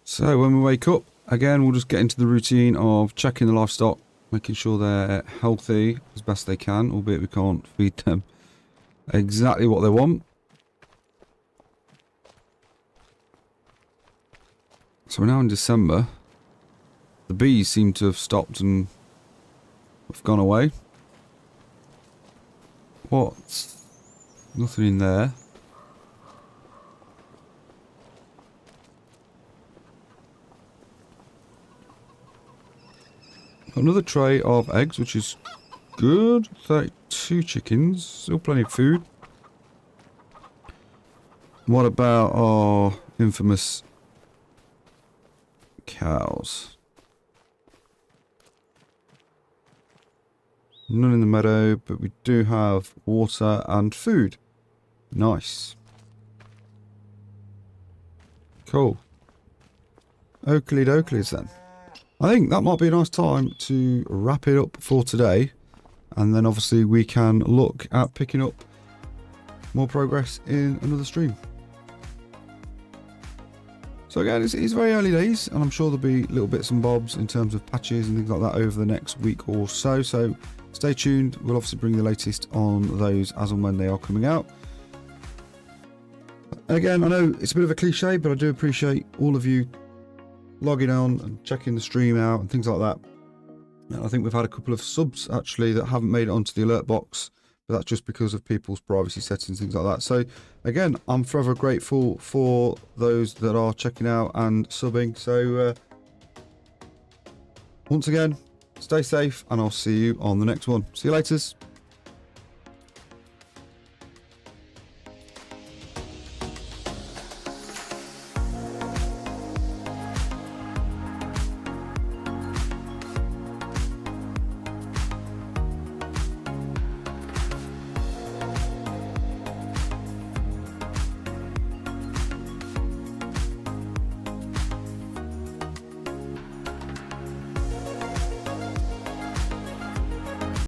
So when we wake up, again, we'll just get into the routine of checking the livestock, making sure they're healthy as best they can, albeit we can't feed them exactly what they want. So we're now in December. The bees seem to have stopped and have gone away. What? Nothing in there. Another tray of eggs, which is good. 32 chickens. Still plenty of food. What about our infamous cows? None in the meadow, but we do have water and food. Nice. Cool. Oakley dokley's then. I think that might be a nice time to wrap it up for today. And then obviously we can look at picking up more progress in another stream. So again, it's very early days, and I'm sure there'll be little bits and bobs in terms of patches and things like that over the next week or so. So stay tuned. We'll obviously bring the latest on those as and when they are coming out. Again, I know it's a bit of a cliche, but I do appreciate all of you logging on and checking the stream out and things like that. And I think we've had a couple of subs actually that haven't made it onto the alert box, but that's just because of people's privacy settings, things like that. So again, I'm forever grateful for those that are checking out and subbing. So once again, stay safe, and I'll see you on the next one. See you later.